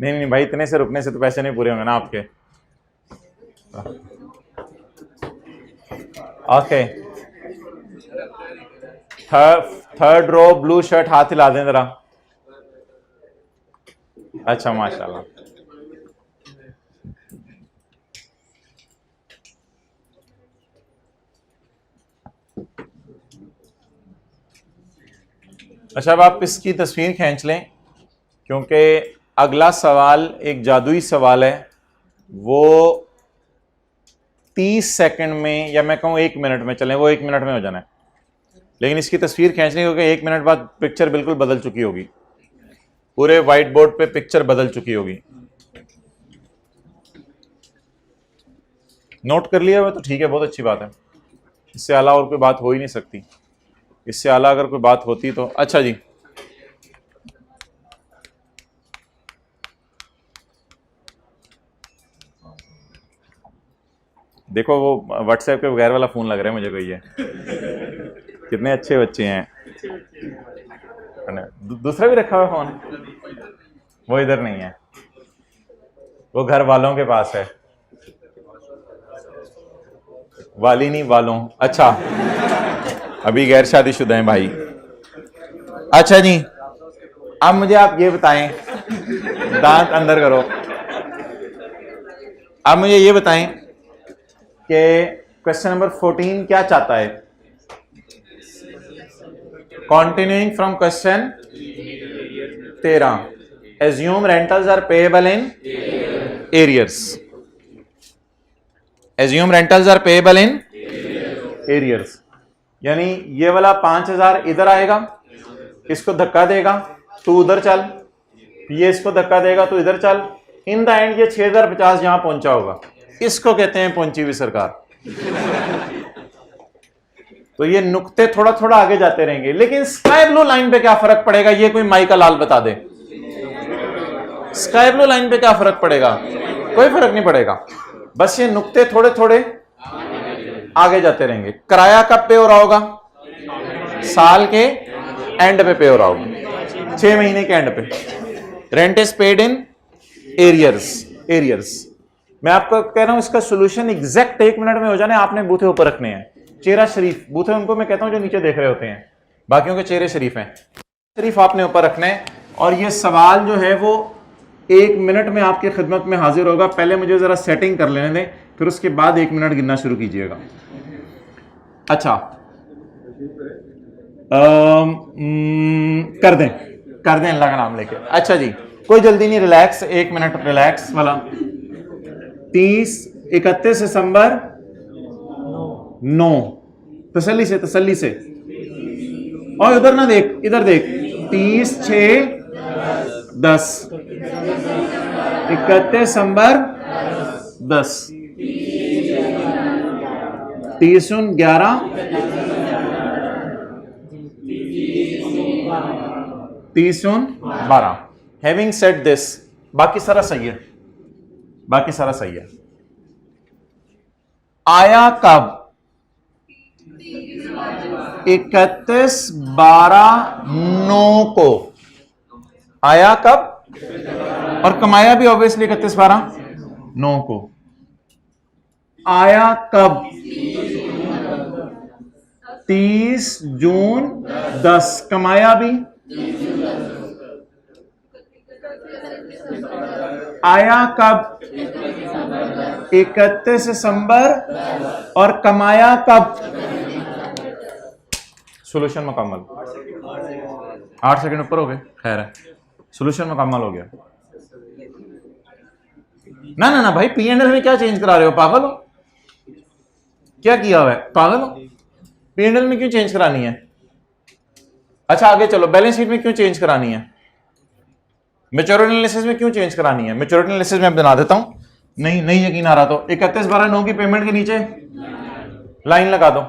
नहीं भाई, इतने से रुकने से तो पैसे नहीं पूरे होंगे ना आपके। Okay, third row blue shirt, हाथ हिला दें जरा। अच्छा माशाल्लाह। अच्छा अब आप इसकी तस्वीर खींच लें, क्योंकि अगला सवाल एक जादुई सवाल है, वो 30 सेकंड में या मैं कहूँ 1 मिनट में, चलें वो 1 मिनट में हो जाना है, लेकिन इसकी तस्वीर खींचनी क्योंकि 1 मिनट बाद पिक्चर बिल्कुल बदल चुकी होगी, पूरे व्हाइट बोर्ड पे पिक्चर बदल चुकी होगी। नोट कर लिया हुआ तो ठीक है, बहुत अच्छी बात है, इससे आला और कोई बात हो ही नहीं सकती, इससे आला अगर कोई बात होती तो। अच्छा जी, देखो वो व्हाट्सएप के बगैर वाला फोन लग रहा है मुझे कोई, ये कितने अच्छे बच्चे हैं। दूसरा भी रखा हुआ फोन, वो इधर नहीं है, वो घर वालों के पास है, वाली नहीं वालों। अच्छा अभी गैर शादीशुदा हैं भाई। अच्छा जी, अब मुझे आप ये बताएं, दांत अंदर करो, अब मुझे ये बताएं कि क्वेश्चन नंबर 14 क्या चाहता है? Continuing from question 13, assume rentals are payable in arrears. Assume rentals are payable in arrears, यानी ये वाला 5000 इधर आएगा, इसको धक्का देगा तू उधर चल, ये इसको धक्का देगा तू इधर चल, इन द एंड ये 6050 यहां पहुंचा होगा, इसको कहते हैं पहुंची हुई सरकार। तो ये नुक्ते थोड़ा थोड़ा आगे जाते रहेंगे, लेकिन स्काई ब्लू लाइन पे क्या फर्क पड़ेगा, ये कोई माई का लाल बता दे। स्काई ब्लू लाइन पे क्या फर्क पड़ेगा? कोई फर्क नहीं पड़ेगा, बस ये नुक्ते थोड़े थोड़े आगे जाते रहेंगे। किराया कब पे हो रहा होगा? साल के एंड पे हो रहा होगा, 6 महीने के एंड पे। Rent is paid in arrears. Arrears मैं आपको कह रहा हूं, इसका सोल्यूशन एग्जैक्ट 1 मिनट में हो जाने, आपने बूथे ऊपर रखने हैं। चेहरा शरीफ, बूथे उनको मैं कहता हूं जो नीचे देख रहे होते हैं, बाकियों के चेहरे शरीफ हैं, शरीफ आपने ऊपर रखना है। और ये सवाल जो है वो 1 मिनट में आपकी खिदमत में हाजिर होगा। पहले मुझे जरा सेटिंग कर लेने दें, फिर उसके बाद 1 मिनट गिनना शुरू कीजिएगा। अच्छा कर दें अल्लाह का नाम लेके। अच्छा जी, कोई जल्दी नहीं, रिलैक्स, 1 मिनट रिलैक्स वाला। 31 दिसंबर 9, तसल्ली से और उधर ना देख, इधर देख, 30 6 10, 31 दिसंबर 10, 30 11, 30 12। हैविंग सेड दिस, बाकी सारा सही है, बाकी सारा सही है। आया कब? 31/12/9 को आया कब, और कमाया भी ऑब्वियसली 31/12/9 को। आया कब? 30 जून 10, कमाया भी। आया कब? 31 दिसंबर, और कमाया कब? सोल्यूशन मुकम्मल। 8 सेकंड ऊपर हो गए, खैर है, सोल्यूशन मुकम्मल हो गया। ना ना ना भाई, P&L में क्या चेंज करा रहे हो, पागल हो क्या किया हुआ है, पागल हो? P&L में क्यों चेंज करानी है? अच्छा आगे चलो, बैलेंस शीट में क्यों चेंज करानी है? मैच्योरिटी एनालिसिस में क्यों चेंज करानी है? मैच्योरिटी एनालिसिस में बना देता हूं, नहीं यकीन आ रहा तो 31/12/9 की पेमेंट के नीचे लाइन लगा दो।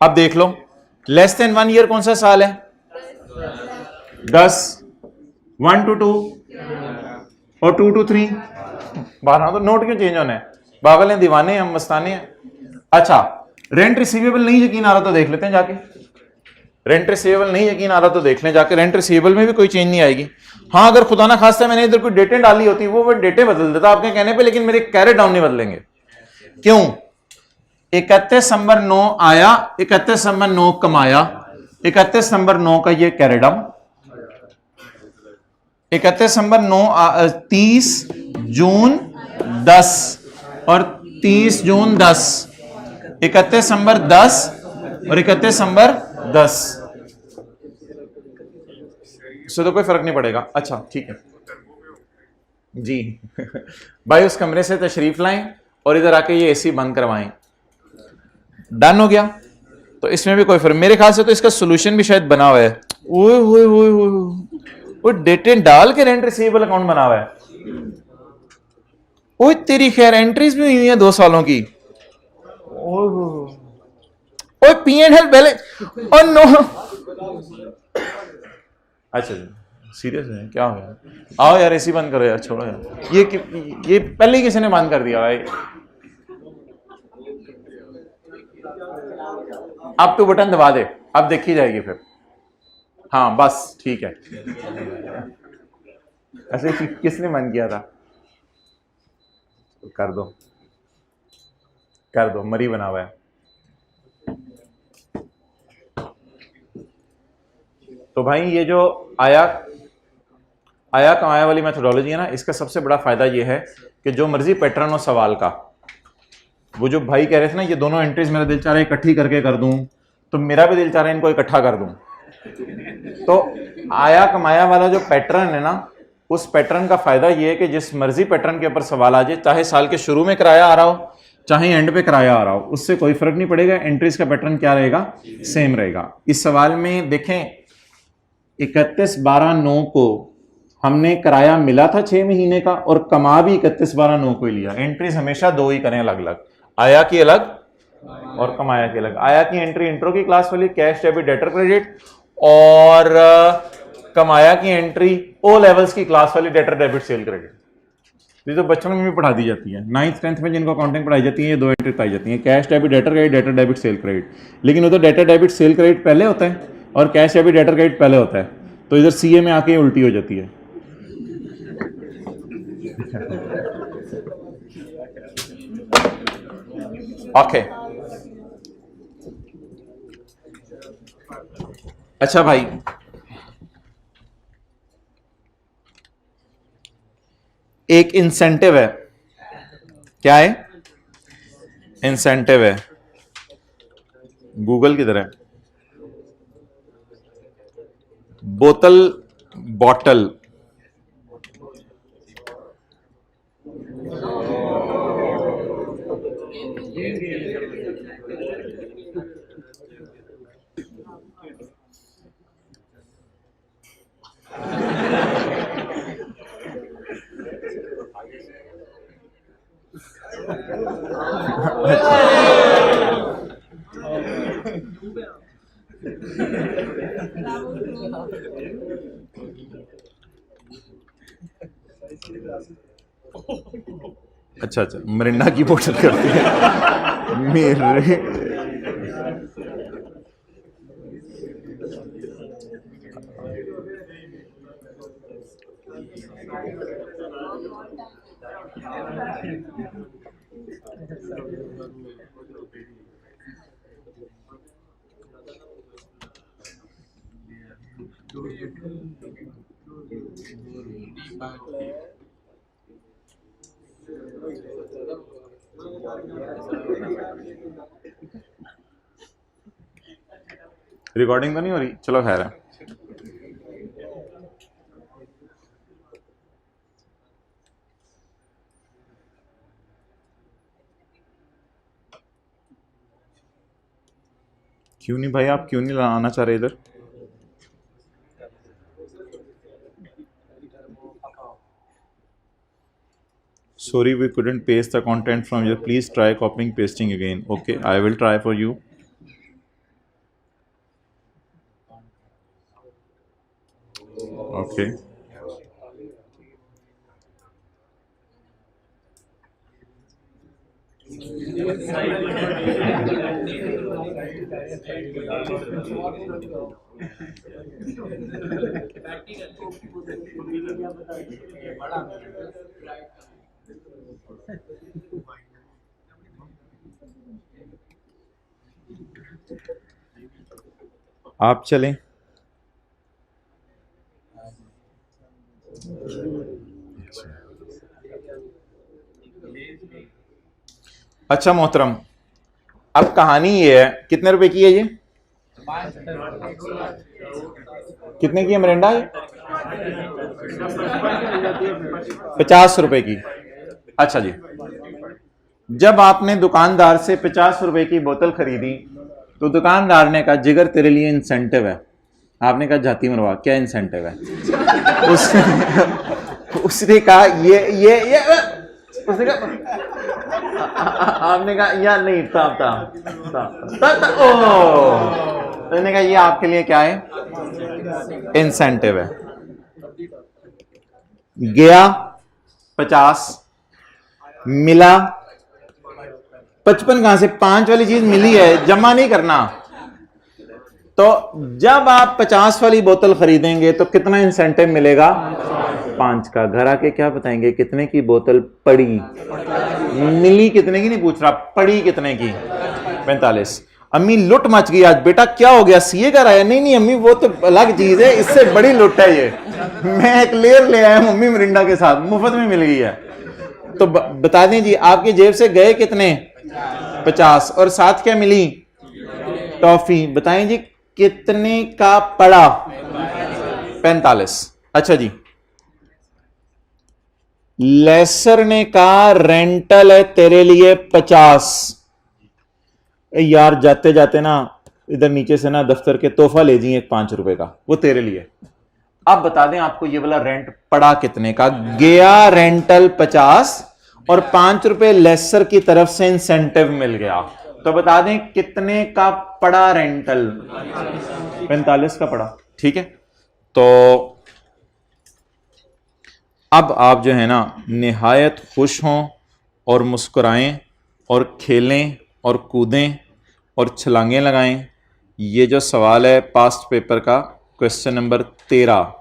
अब देख लो, लेस देन 1 ईयर कौन सा साल है? 10, 1 to 2 और 2 to 3, 12। तो नोट क्यों चेंज होना है, पागल हैं, दीवाने हैं, हम मस्ताने हैं। अच्छा, रेंट रिसीवेबल नहीं यकीन आ रहा तो देख लेते हैं जाके, रेंट रिसीवेबल नहीं यकीन आ रहा तो देख लें जाके, रेंट रिसीवेबल में भी कोई चेंज नहीं आएगी। हाँ अगर खुदा ना खास्ता मैंने इधर कोई डेटें डाली होती, वो डेटें बदल देता आपके कहने पे, लेकिन मेरे कैरेट डाउन नहीं बदलेंगे। क्यों? 31 दिसंबर 9 आया, 31 दिसंबर 9 कमाया, 31 दिसंबर 9 का ये कैरेट डाउन, 31 दिसंबर 30 जून 10 और 30 जून 10, 31 दिसंबर 10 और 31 दिसंबर 10, इससे तो कोई फर्क नहीं पड़ेगा। अच्छा ठीक है जी। भाई उस कमरे से तशरीफ लाएं और इधर आके ये एसी बंद करवाएं। डन हो गया। तो इसमें भी कोई फर्क, मेरे ख्याल से तो इसका सोल्यूशन भी शायद बना हुआ है। ओए ओए ओए वो डेटें डाल के रेंट रिसीवेबल अकाउंट बना हुआ है। ओए तेरी खैर एंट्रीज भी हुई हैं 2 सालों की। ओए P&L बैलेंस, ओ नो। अच्छा जी सीरियस है, क्या हो गया? आओ यार एसी बंद करो यार, छोड़ो यार। ये पहले ही किसी ने बंद कर दिया भाई। अब तो बटन दबा दे, अब देखी जाएगी फिर। हाँ बस ठीक है। ऐसे किसने बंद किया था? कर दो कर दो, मरी बना हुआ है। तो भाई ये जो आया कमाया वाली मेथोडोलॉजी है ना, इसका सबसे बड़ा फायदा ये है कि जो मर्जी पैटर्न हो सवाल का, वो जो भाई कह रहे थे ना ये दोनों एंट्रीज मेरा दिल चाह रहा है इकट्ठी करके कर दूं, तो मेरा भी दिल चाह रहा है इनको इकट्ठा कर दूं। तो आया कमाया वाला जो पैटर्न है ना, उस पैटर्न का फायदा ये है कि जिस मर्जी पैटर्न के ऊपर सवाल आ जाए, चाहे साल के शुरू में किराया आ रहा हो चाहे एंड पे किराया आ रहा हो, उससे कोई फर्क नहीं पड़ेगा। एंट्रीज का पैटर्न क्या रहेगा? सेम रहेगा। इस सवाल में देखें 31/12/9 को हमने किराया मिला था 6 महीने का और कमा भी 31/12/9 को ही लिया। एंट्रीज हमेशा दो ही करें अलग अलग, आया की अलग और कमाया की अलग। आया की एंट्री इंट्रो की क्लास वाली कैश डेबिट डेटर क्रेडिट, और कमाया की एंट्री ओ लेवल्स की क्लास वाली डेटर डेबिट सेल क्रेडिट। ये तो बचपन में भी पढ़ा दी जाती है, 9th 10th में जिनको अकाउंटिंग पढ़ाई जाती है ये दो एंट्री पाई जाती है, cash debit debtor credit, debtor debit cell credit. लेकिन उधर डेटर डेबिट सेल क्रेडिट पहले होता है और कैश डेबिट डेटर क्रेडिट पहले होता है, तो इधर सीए में आके उल्टी हो जाती है। ओके अच्छा भाई, एक इंसेंटिव है। क्या है? इंसेंटिव है। गूगल किधर है? बोतल बॉटल अच्छा अच्छा मरिंडा की बोतल करती है मेरे। रिकॉर्डिंग तो नहीं हो रही, चलो खैर है। क्यों नहीं भाई, आप क्यों नहीं आना चाह रहे इधर? Sorry, we couldn't paste the content from you. Please try copying pasting again. Okay, I will try for you. Okay. आप चलें। अच्छा मोहतरम, अब कहानी ये है, कितने रुपए की है ये? कितने की है मिरिंडा ये? 50 रुपए की। अच्छा जी, जब आपने दुकानदार से 50 रुपए की बोतल खरीदी तो दुकानदार ने कहा जिगर तेरे लिए इंसेंटिव है। आपने कहा जाती मरवा, क्या इंसेंटिव है? उसने कहा ये उसने कहा, आपने कहा यार नहीं था उसने कहा ये आपके लिए क्या है? इंसेंटिव है। गया 50, मिला 55, कहां से? 5 वाली चीज मिली है, जमा नहीं करना। तो जब आप 50 वाली बोतल खरीदेंगे तो कितना इंसेंटिव मिलेगा? 5 का। घर आके क्या बताएंगे कितने की बोतल पड़ी? मिली कितने की नहीं पूछ रहा, पड़ी कितने की? 45। अम्मी लुट मच गई आज, बेटा क्या हो गया? सीए कर आया? नहीं नहीं अम्मी वो तो अलग चीज है, इससे बड़ी लुट है ये। मैं एक लेयर ले आया मम्मी मिरिंडा के साथ, मुफ्त में मिल गई है। तो बता दें जी, आपकी जेब से गए कितने? 50, और साथ क्या मिली? टॉफी। बताएं जी कितने का पड़ा? 45। अच्छा जी, लेसर ने कहा रेंटल है तेरे लिए 50। यार जाते जाते ना इधर नीचे से ना दफ्तर के तोहफा ले जाइए 5 रुपए का, वो तेरे लिए। अब बता दें आपको ये वाला रेंट पड़ा कितने का? गया रेंटल 50 और 5 रुपए लेसर की तरफ से इंसेंटिव मिल गया, तो बता दें कितने का पड़ा रेंटल? 45 का पड़ा। ठीक है, तो अब आप जो है ना निहायत खुश हों और मुस्कुराएं और खेलें और कूदें और छलांगें लगाएं। ये जो सवाल है पास्ट पेपर का क्वेश्चन नंबर 13,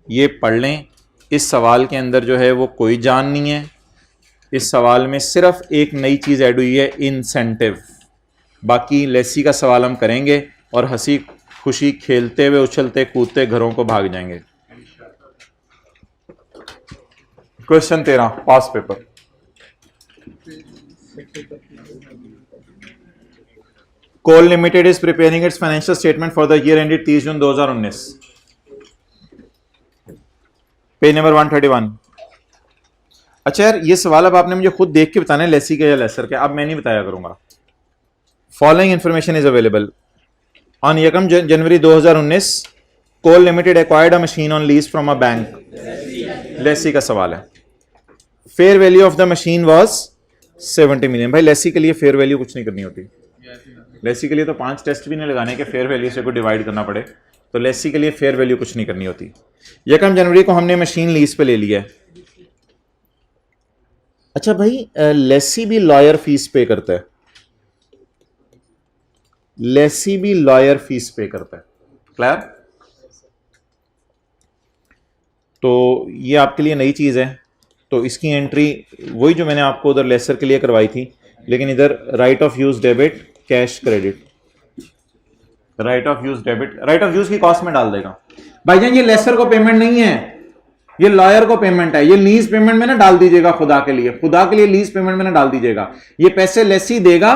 ये पढ़ लें। इस सवाल के अंदर जो है वो कोई जान नहीं है, इस सवाल में सिर्फ एक नई चीज़ ऐड हुई है, इंसेंटिव। बाकी लेसी का सवाल हम करेंगे और हंसी खुशी खेलते हुए उछलते कूदते घरों को भाग जाएंगे। Question 13 past paper. Coal Limited is preparing its financial statement for the year ended 30 June 2019। Page number 131। अच्छा यार, ये सवाल अब आपने मुझे खुद देख के बताना है लेसी के या लेसर के, अब मैं नहीं बताया करूंगा। Following information is available on 1 January 2019 Coal Limited acquired a machine on lease from a bank. Lessee का सवाल है। Fair value of the machine was 70 million. भाई लेसी के लिए फेयर वैल्यू कुछ नहीं करनी होती, लेसी के लिए तो 5 टेस्ट भी नहीं लगाने के फेयर वैल्यू से कोई डिवाइड करना पड़े, तो लेसी के लिए फेयर वैल्यू कुछ नहीं करनी होती। 1 जनवरी को हमने मशीन लीज पे ले लिया है। अच्छा भाई, लेसी भी लॉयर फीस पे करता है, लेसी भी लॉयर फीस पे करता है, क्लियर? तो ये आपके लिए नई चीज है, तो इसकी एंट्री वही जो मैंने आपको उधर लेसर के लिए करवाई थी, लेकिन इधर right of use debit cash credit, right of use debit, right of use की कॉस्ट में डाल देगा। भाईजान ये लेसर को पेमेंट नहीं है, ये लॉयर को पेमेंट है। ये लीज पेमेंट में ना डाल दीजिएगा, खुदा के लिए लीज पेमेंट में ना डाल दीजिएगा। ये पैसे लेसी देगा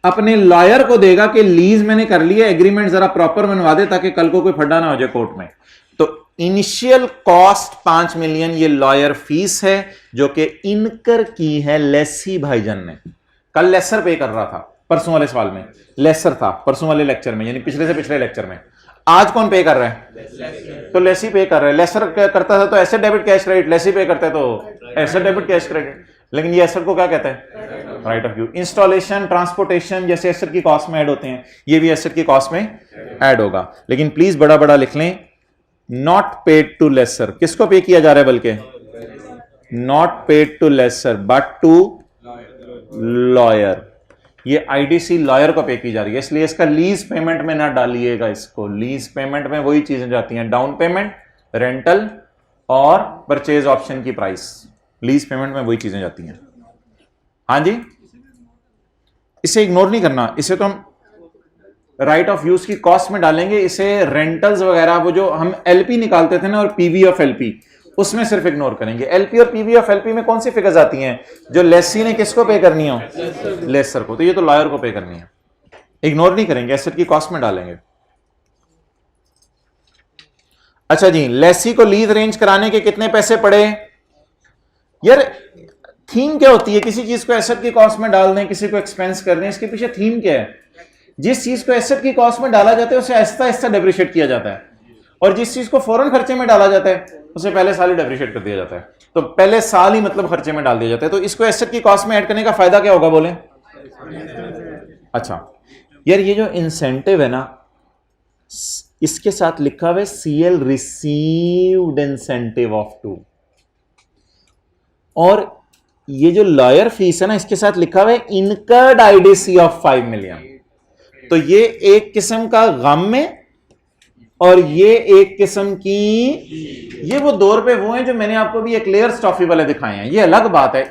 अपने लॉयर को, देगा कि लीज मैंने कर लिया, एग्रीमेंट जरा प्रॉपर बनवा दे ताकि कल को कोई फड्डा ना हो जाए कोर्ट में। तो इनिशियल कॉस्ट 5 मिलियन ये लॉयर फीस है जो कि इनकर की है लेसी भाईजान ने। कल लेसर पे कर रहा था, परसों वाले सवाल में लेसर था, परसों वाले लेक्चर में यानी पिछले से पिछले लेक्चर में। आज कौन पे कर रहा है? तो लेसी पे कर रहा है। लेसर करता था तो asset debit cash credit, lessee pay करता है तो एसेट डेबिट कैश क्रेडिट। लेकिन ये एसेट को क्या कहता है? Right of use. Installation transportation जैसे एसेट की कॉस्ट में ऐड होते हैं, ये भी एसेट की कॉस्ट में ऐड होगा। लेकिन प्लीज बड़ा बड़ा लिख लें, नॉट पेड टू लेसर। किसको पे किया जा रहा है? बल्कि not paid to lessor but to lawyer. ये आईडीसी लॉयर को पे की जा रही है, इसलिए इसका लीज पेमेंट में ना डालिएगा इसको। लीज पेमेंट में वही चीजें जाती हैं, डाउन पेमेंट, रेंटल और परचेज ऑप्शन की प्राइस। लीज पेमेंट में वही चीजें जाती हैं। हाँ जी, इसे इग्नोर नहीं करना, इसे तो हम राइट ऑफ यूज की कॉस्ट में डालेंगे। इसे रेंटल्स वगैरह, वो जो हम एलपी निकालते थे ना और पीवी ऑफ एलपी, उसमें सिर्फ इग्नोर करेंगे। एलपी और पीवी ऑफ एलपी में कौन सी फिगर्स आती हैं जो लेसी ने किसको पे करनी हो? लेसर को। तो ये तो लॉयर को पे करनी है, इग्नोर नहीं करेंगे, एसेट की कॉस्ट में डालेंगे। अच्छा जी, लेसी को लीज अरेंज कराने के कितने पैसे पड़े? यार थीम क्या होती है? किसी चीज को एसेट की कॉस्ट में डाल दें, किसी को एक्सपेंस कर दें, इसके पीछे थीम क्या है? जिस चीज को एसेट की कॉस्ट में डाला जाता है उसे आहिस्ता आहिस्ता डेप्रिशिएट किया जाता है, और जिस चीज को फौरन खर्चे में डाला जाता है उसे पहले साल ही डेप्रिशिएट कर दिया जाता है। तो पहले साल ही मतलब खर्चे में डाल दिया जाता है। तो इसको एसेट की कॉस्ट में ऐड करने का फायदा क्या होगा बोले? अच्छा यार, ये जो इंसेंटिव है ना, इसके साथ लिखा हुआ है सीएल रिसीव्ड इंसेंटिव ऑफ 2, और ये जो लॉयर फीस है ना, इसके साथ लिखा हुआ है इनकर्ड आईडीसी ऑफ 5 मिलियन। तो ये एक किस्म का गम में, और ये एक किस्म की, ये वो ₹2 वो हैं जो मैंने आपको भी एक लेयर स्टॉफी वाले दिखाए हैं, ये अलग बात है।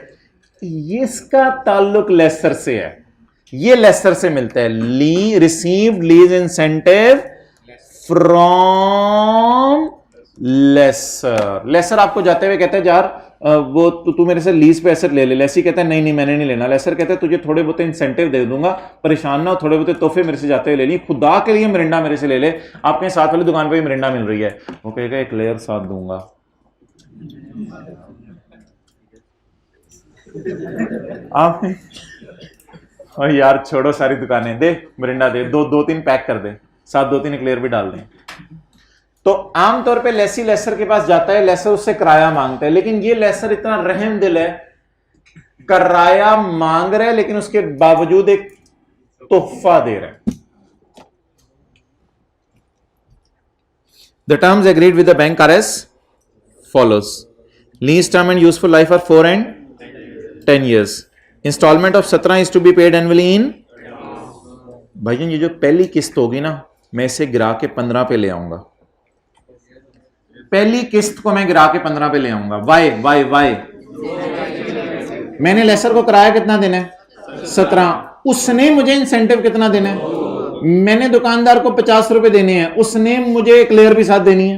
ये इसका ताल्लुक लेसर से है, ये लेसर से मिलता है। Received lease incentive from lessor. Lessor आपको जाते हुए कहते हैं यार वो तू मेरे से लीज पे एसेट ले ले। लेसी कहता है नहीं नहीं मैंने नहीं लेना। लेसर कहता है तुझे थोड़े बहुत इंसेंटिव दे दूंगा, परेशान ना हो, थोड़े बहुत तोहफे मेरे से जाते हुए ले ली, खुदा के लिए मिरिंडा मेरे से ले ले, आपके साथ वाली दुकान पे भी मिरिंडा मिल रही है। वो कहेगा एक लेयर साथ दूंगा। आप और यार छोड़ो सारी दुकानें, दे मिरिंडा दे, दो तीन पैक कर दे, साथ 2-3 एक्लेयर भी डाल दें। तो आमतौर पे लेसी लेसर के पास जाता है, लेसर उससे किराया मांगता है, लेकिन ये लेसर इतना रहम दिल है, किराया मांग रहा है लेकिन उसके बावजूद एक तोहफा दे रहा है। The terms agreed with the bank are as follows. Lease term and useful life are 4 and 10 years। Instalment of 17 is to be paid annually in. भाईजान ये जो पहली किस्त होगी ना, मैं इसे गिरा के 15 पे ले आऊंगा। पहली किस्त को मैं गिरा के 15 पे ले आऊंगा। वाई वाई वाई, मैंने लेसर को किराया कितना देना है? 17। उसने मुझे इंसेंटिव कितना देना है? मैंने दुकानदार को 50 रुपए देने हैं, उसने मुझे एक लेयर भी साथ देनी है।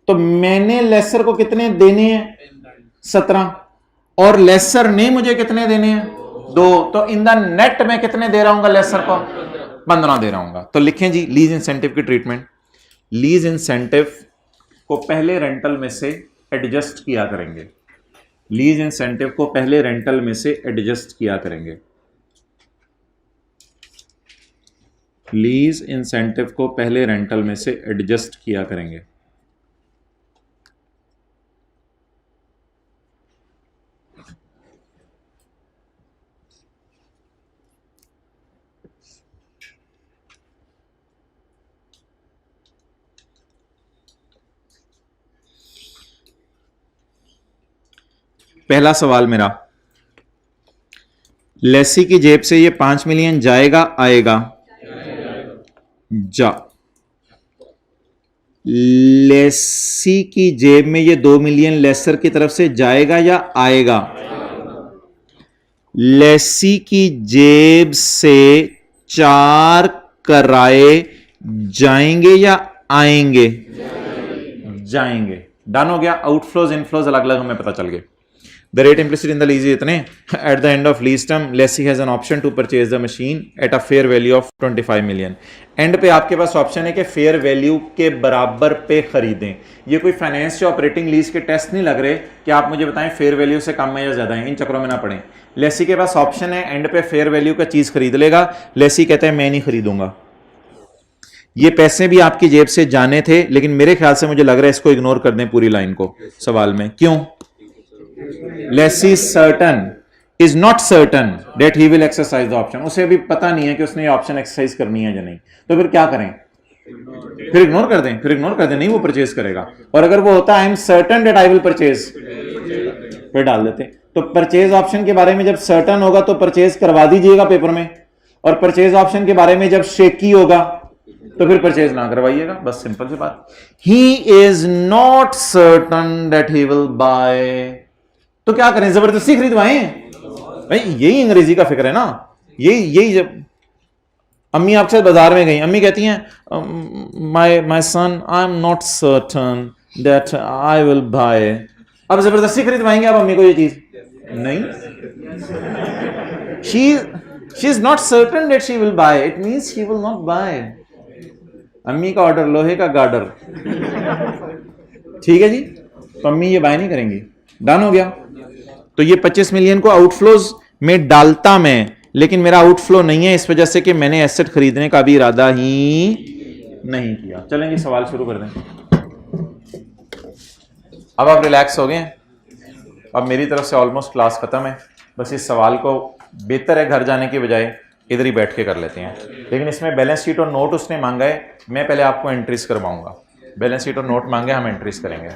तो मैंने लेसर को कितने देने हैं? 17, और लेसर ने मुझे कितने देने हैं? 2। तो इन द नेट में कितने दे रहा हूं लेसर को? 15 दे रहा हूं। तो लिखें जी लीज इंसेंटिव की ट्रीटमेंट। लीज इंसेंटिव को पहले रेंटल में से एडजस्ट किया करेंगे। लीज इंसेंटिव को पहले रेंटल में से एडजस्ट किया करेंगे। लीज इंसेंटिव को पहले रेंटल में से एडजस्ट किया करेंगे। पहला सवाल मेरा, लेसी की जेब से ये 5 मिलियन जाएगा आएगा? जा। लेसी की जेब में ये 2 मिलियन लेसर की तरफ से जाएगा या आएगा? लेसी की जेब से 4 किराए जाएंगे या आएंगे? जाएंगे। डन हो गया। आउटफ्लोज इनफ्लोज अलग अलग हमें पता चल गए। The rate implicit in the lease is इतने। At the end of lease term, lessee has an option to purchase the machine at a fair value of 25 million। And पे आपके पास ऑप्शन है कि फेयर वैल्यू के बराबर पे खरीदें। ये कोई फाइनेंस या ऑपरेटिंग लीज के टेस्ट नहीं लग रहे कि आप मुझे बताएं फेयर वैल्यू से कम है या ज्यादा है, इन चक्रों में ना पड़े। लेसी के पास ऑप्शन है एंड पे फेयर वैल्यू का चीज खरीद लेगा। लेसी कहता है मैं नहीं खरीदूंगा। ये पैसे भी आपकी जेब से जाने थे, लेकिन मेरे ख्याल से मुझे लग रहा है इसको इग्नोर कर दें पूरी लाइन को सवाल में। क्यों? Lessee certain is not certain that he will exercise the option। उसे भी पता नहीं है कि उसने ये ऑप्शन एक्सरसाइज करनी है या नहीं। तो फिर क्या करें? फिर इग्नोर कर दें। फिर इग्नोर कर दें, नहीं वो परचेज करेगा। और अगर वो होता है I am certain that I will purchase, फिर डाल देते। तो परचेज ऑप्शन के बारे में जब सर्टन होगा तो परचेज करवा दीजिएगा पेपर में, और परचेज ऑप्शन के बारे में जब शेकी होगा तो फिर परचेज ना करवाइएगा। बस सिंपल सी बात। He is not certain that he will buy, तो क्या करें? जबरदस्ती खरीदवाएं? भाई यही अंग्रेजी का फिक्र है ना। यही जब अम्मी आपके साथ बाजार में गई, अम्मी कहती हैं my son I am not certain that I will buy. अब जबरदस्ती खरीदवाएंगे आप अम्मी को ये चीज? नहीं, she is not certain that she will buy, it means she will not buy. अम्मी का ऑर्डर लोहे का गार्डर, ठीक है जी। तो अम्मी ये बाय नहीं करेंगी, डन हो गया। तो ये 25 मिलियन को आउटफ्लोज में डालता मैं, लेकिन मेरा आउटफ्लो नहीं है इस वजह से कि मैंने एसेट खरीदने का भी इरादा ही नहीं किया। चलें जी, सवाल शुरू कर दें। अब आप रिलैक्स हो गए, अब मेरी तरफ से ऑलमोस्ट क्लास खत्म है। बस इस सवाल को बेहतर है घर जाने की बजाय इधर ही बैठ के कर लेते हैं। लेकिन इसमें बैलेंस शीट और नोट उसने मांगा है, मैं पहले आपको एंट्रीज करवाऊंगा। बैलेंस शीट और नोट मांगे, हम एंट्रीज करेंगे।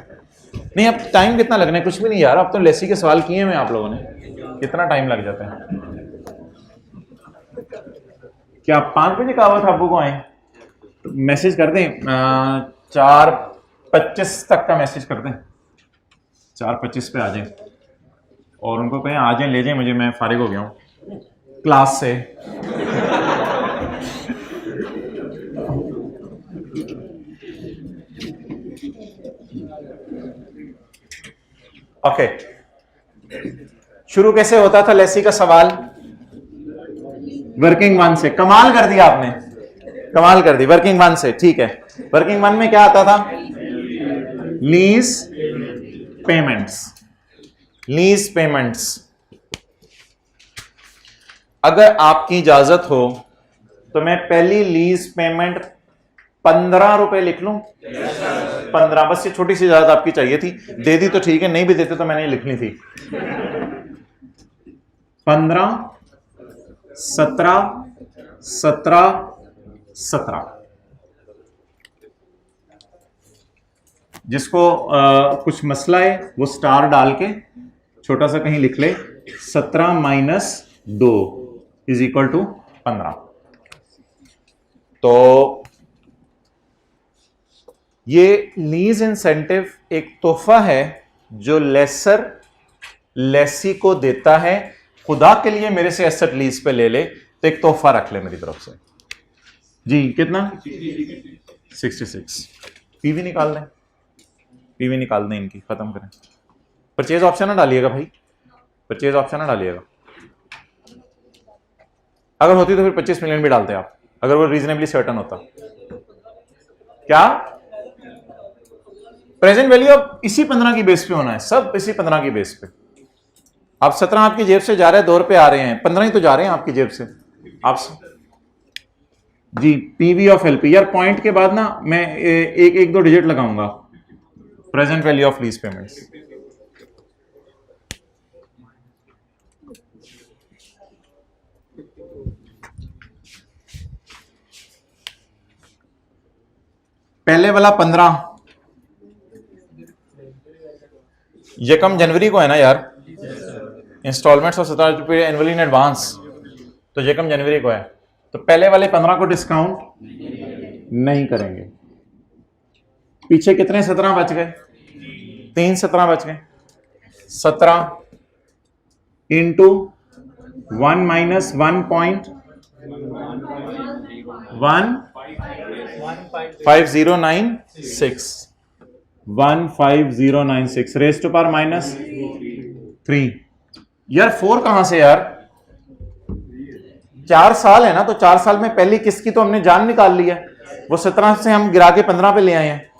नहीं, अब टाइम कितना लगना है? कुछ भी नहीं यार, अब तो लेसी के सवाल किए हैं आप लोगों ने, कितना टाइम लग जाता है? क्या 5 बजे कहा हुआ था अब्बू को आए? मैसेज कर दें 4:25 तक का मैसेज कर दें, 4:25 पे आ जाएं और उनको कहें आ जाएं, ले जाएं मुझे, मैं फारिग हो गया हूँ क्लास से। ओके, शुरू कैसे होता था लेसी का सवाल? वर्किंग वन से। कमाल कर दिया आपने, कमाल कर दी, वर्किंग वन से। ठीक है, वर्किंग वन में क्या आता था? Lease payments. लीज पेमेंट्स, अगर आपकी इजाजत हो तो मैं पहली लीज पेमेंट 15 रुपए लिख लूं? 15, बस ये छोटी सी इजाजत आपकी चाहिए थी, दे दी तो ठीक है, नहीं भी देते तो मैंने लिखनी थी। 15, 17, 17, 17। जिसको कुछ मसला है वो स्टार डाल के छोटा सा कहीं लिख ले, 17 - 2 इज इक्वल टू 15। तो ये लीज इंसेंटिव एक तोहफा है जो लेसर लेसी को देता है। खुदा के लिए मेरे से एसेट लीज पे ले ले तो एक तोहफा रख ले मेरी तरफ से जी। कितना? 66। पीवी निकाल दें, पीवी निकाल दें इनकी, खत्म करें। परचेज ऑप्शन ना डालिएगा भाई, परचेज ऑप्शन ना डालिएगा। अगर होती तो फिर 25 मिलियन भी डालते आप, अगर वो रीजनेबली सर्टन होता। क्या प्रेजेंट वैल्यू अब इसी 15 की बेस पे होना है, सब इसी 15 की बेस पे। आप 17 आपकी जेब से जा रहे हैं, 2 रुपए आ रहे हैं, 15 ही तो जा रहे हैं आपकी जेब से आप जी। पीवी ऑफ एलपी यार, पॉइंट के बाद ना मैं एक दो डिजिट लगाऊंगा। Present value of lease payments, पहले वाला 15 यकम जनवरी को है ना यार, इंस्टॉलमेंट्स ऑफ 17 रुपये एनुअली इन एडवांस, तो यकम जनवरी को है। तो पहले वाले 15 को डिस्काउंट नहीं करेंगे। पीछे कितने 17 बच गए? 3 17 बच गए। 17 इंटू 1 - 1.15096 15096 रेज टू पावर -3। यार 4 कहां से यार? 4 साल है ना, तो 4 साल में पहली किस्त की तो हमने जान निकाल ली है, वो 17 से हम गिरा के 15 पे ले आए हैं,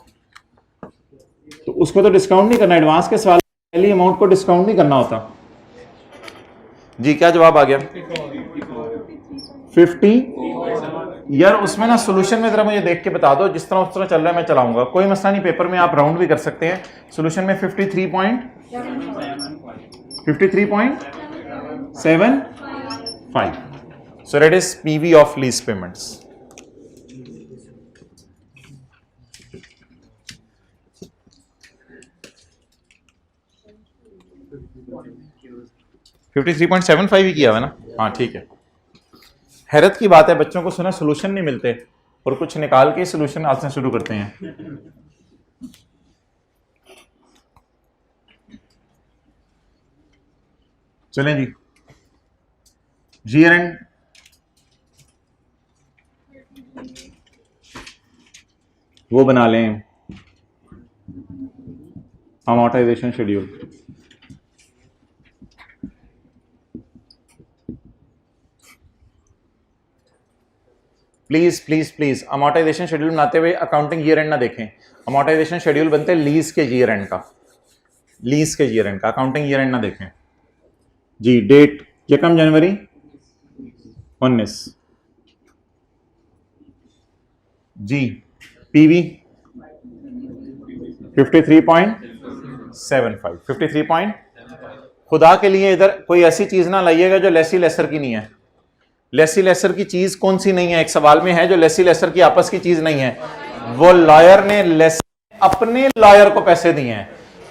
तो उसको तो डिस्काउंट नहीं करना। एडवांस के सवाल पहली अमाउंट को डिस्काउंट नहीं करना होता जी। क्या जवाब आ गया? 50। यार उसमें ना सोल्यूशन में जरा मुझे देख के बता दो, जिस तरह उस तरह चल रहा है मैं चलाऊंगा, कोई मसला नहीं। पेपर में आप राउंड भी कर सकते हैं। सोल्यूशन में 53.75। So that is PV of lease payments. $53.75 ही किया हुआ ना? हाँ ठीक है। हैरत की बात है, बच्चों को सुना सोल्यूशन नहीं मिलते और कुछ निकाल के सोल्यूशन आज से शुरू करते हैं। चलें जी, GRN वो बना लें, amortisation schedule. Please please please amortisation schedule बनाते हुए अकाउंटिंग ईयर एंड ना देखें। अमोर्टाइजेशन शेड्यूल बनते हैं लीज के ईयर एंड का, लीज के ईयर एंड का, अकाउंटिंग ईयर एंड ना देखें जी। डेट यकम जनवरी 19 जी। पीवी 53.75 53 खुदा के लिए इधर कोई ऐसी चीज ना लाइएगा जो लेसी लेसर की नहीं है। लेसी लेसर की चीज कौन सी नहीं है एक सवाल में है जो लेसी लेसर की आपस की चीज नहीं है। वो लॉयर ने अपने लॉयर को पैसे दिए हैं,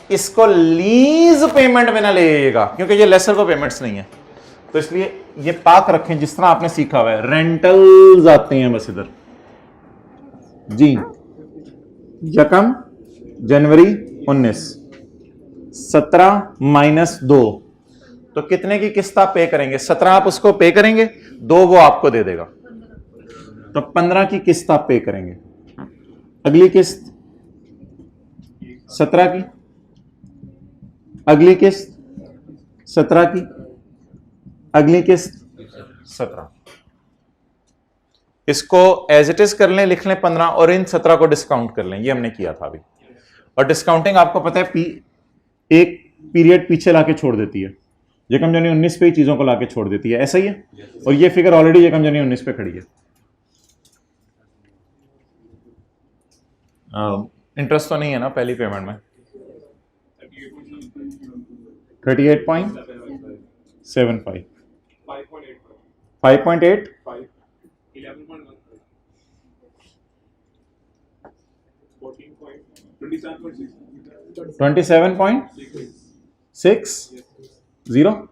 इसको लीज पेमेंट में ना ले जाइएगा क्योंकि ये लेसर को पेमेंट्स नहीं है। तो इसलिए ये पाक रखें जिस तरह आपने सीखा हुआ है। रेंटल्स आते हैं बस इधर जी। यकम जनवरी 19 17 माइनस 2 तो कितने की किस्त आप पे करेंगे? 17 आप उसको पे करेंगे, 2 वो आपको दे देगा, तो 15 की किस्त आप पे करेंगे। अगली किस्त 17 की, अगली किस्त 17 की, अगली किस्त 17। इसको एज इट इज कर लें, लिख लें 15 और इन 17 को डिस्काउंट कर लें। ये हमने किया था अभी। और डिस्काउंटिंग आपको पता है एक पीरियड पीछे लाके छोड़ देती है। यकम जनवरी 19 पे ही चीजों को लाके छोड़ देती है, ऐसा ही है। और ये फिगर ऑलरेडी यकम जनवरी 19 पे खड़ी है। इंटरेस्ट तो नहीं है ना पहली पेमेंट में? 38.75 5.8 27.60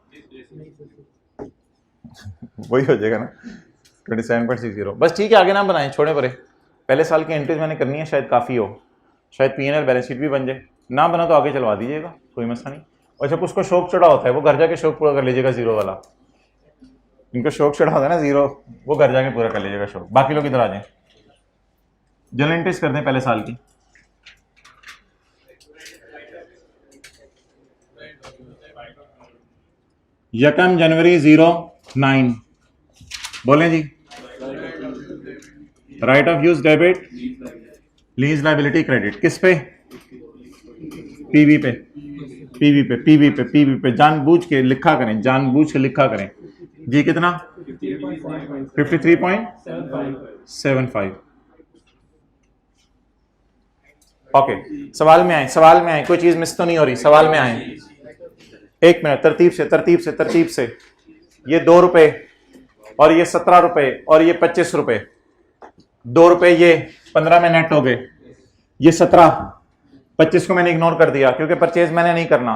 वही हो जाएगा ना 27.60। बस ठीक है, आगे नाम बनाएं, छोड़े परे। पहले साल की एंट्रीज मैंने करनी है, शायद काफ़ी हो, शायद पीएनएल बैलेंस शीट भी बन जाए। ना बना तो आगे चलवा दीजिएगा, कोई मसला नहीं। और जब उसको शौक चढ़ा होता है वो घर जाके शौक पूरा कर लीजिएगा, जीरो वाला। इनको शौक चढ़ा होता है ना जीरो, वो घर जाके पूरा कर लीजिएगा शौक। बाकी लोग इधर आ जाएं, जनरल एंट्रीज कर दें पहले साल की। यकम जनवरी 09 बोलें जी। Right of use debit, lease liability credit, किस पे? पीवी पे, पीवी पे, पीवी पे, पीवी पे। जानबूझ के लिखा करें, जानबूझ के लिखा करें जी। कितना? 53.75। ओके, सवाल में आए, सवाल में आए, कोई चीज मिस तो नहीं हो रही? सवाल में आए, एक मिनट, तरतीब से तरतीब से तरतीब से। ये 2 रुपए और ये 17 रुपए और ये 25 रुपए। 2 रुपए ये 15 में नेट हो गए, ये 17, 25 को मैंने इग्नोर कर दिया क्योंकि परचेज मैंने नहीं करना।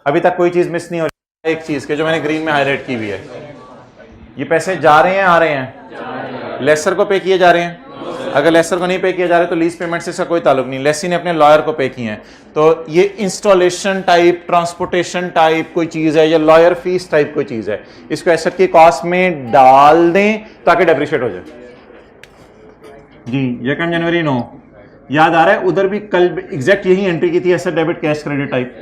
अभी तक कोई चीज मिस नहीं हो रही। एक चीज के जो मैंने ग्रीन में हाईलाइट की हुई है, ये पैसे जा रहे हैं आ रहे हैं? लेसर को पे किए जा रहे हैं। अगर लेसर को नहीं पे किया जा रहा है तो लीज पेमेंट से इसका कोई ताल्लुक नहीं, लेसी ने अपने लॉयर को पे किए हैं। तो ये इंस्टॉलेशन टाइप, ट्रांसपोर्टेशन टाइप कोई चीज है या लॉयर फीस टाइप कोई चीज है, इसको एसेट की कॉस्ट में डाल दें ताकि डेप्रिशिएट हो जाए जी। यकम जनवरी 9 याद आ रहा है? उधर भी कल एग्जैक्ट यही एंट्री की थी, asset debit cash credit type.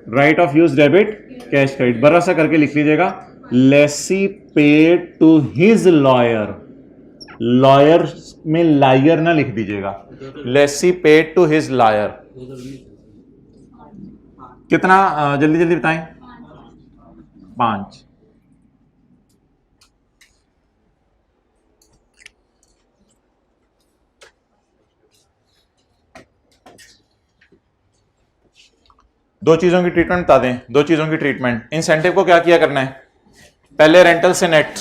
Right of use debit cash credit, बड़ा सा करके लिख लीजिएगा। Lessee paid to his lawyer, lawyer में लायर ना लिख दीजिएगा, lessee paid to his lawyer. कितना? जल्दी जल्दी बताएं। 5। दो चीजों की ट्रीटमेंट बता दें, दो चीजों की ट्रीटमेंट। इंसेंटिव को क्या किया करना है? पहले रेंटल से नेट,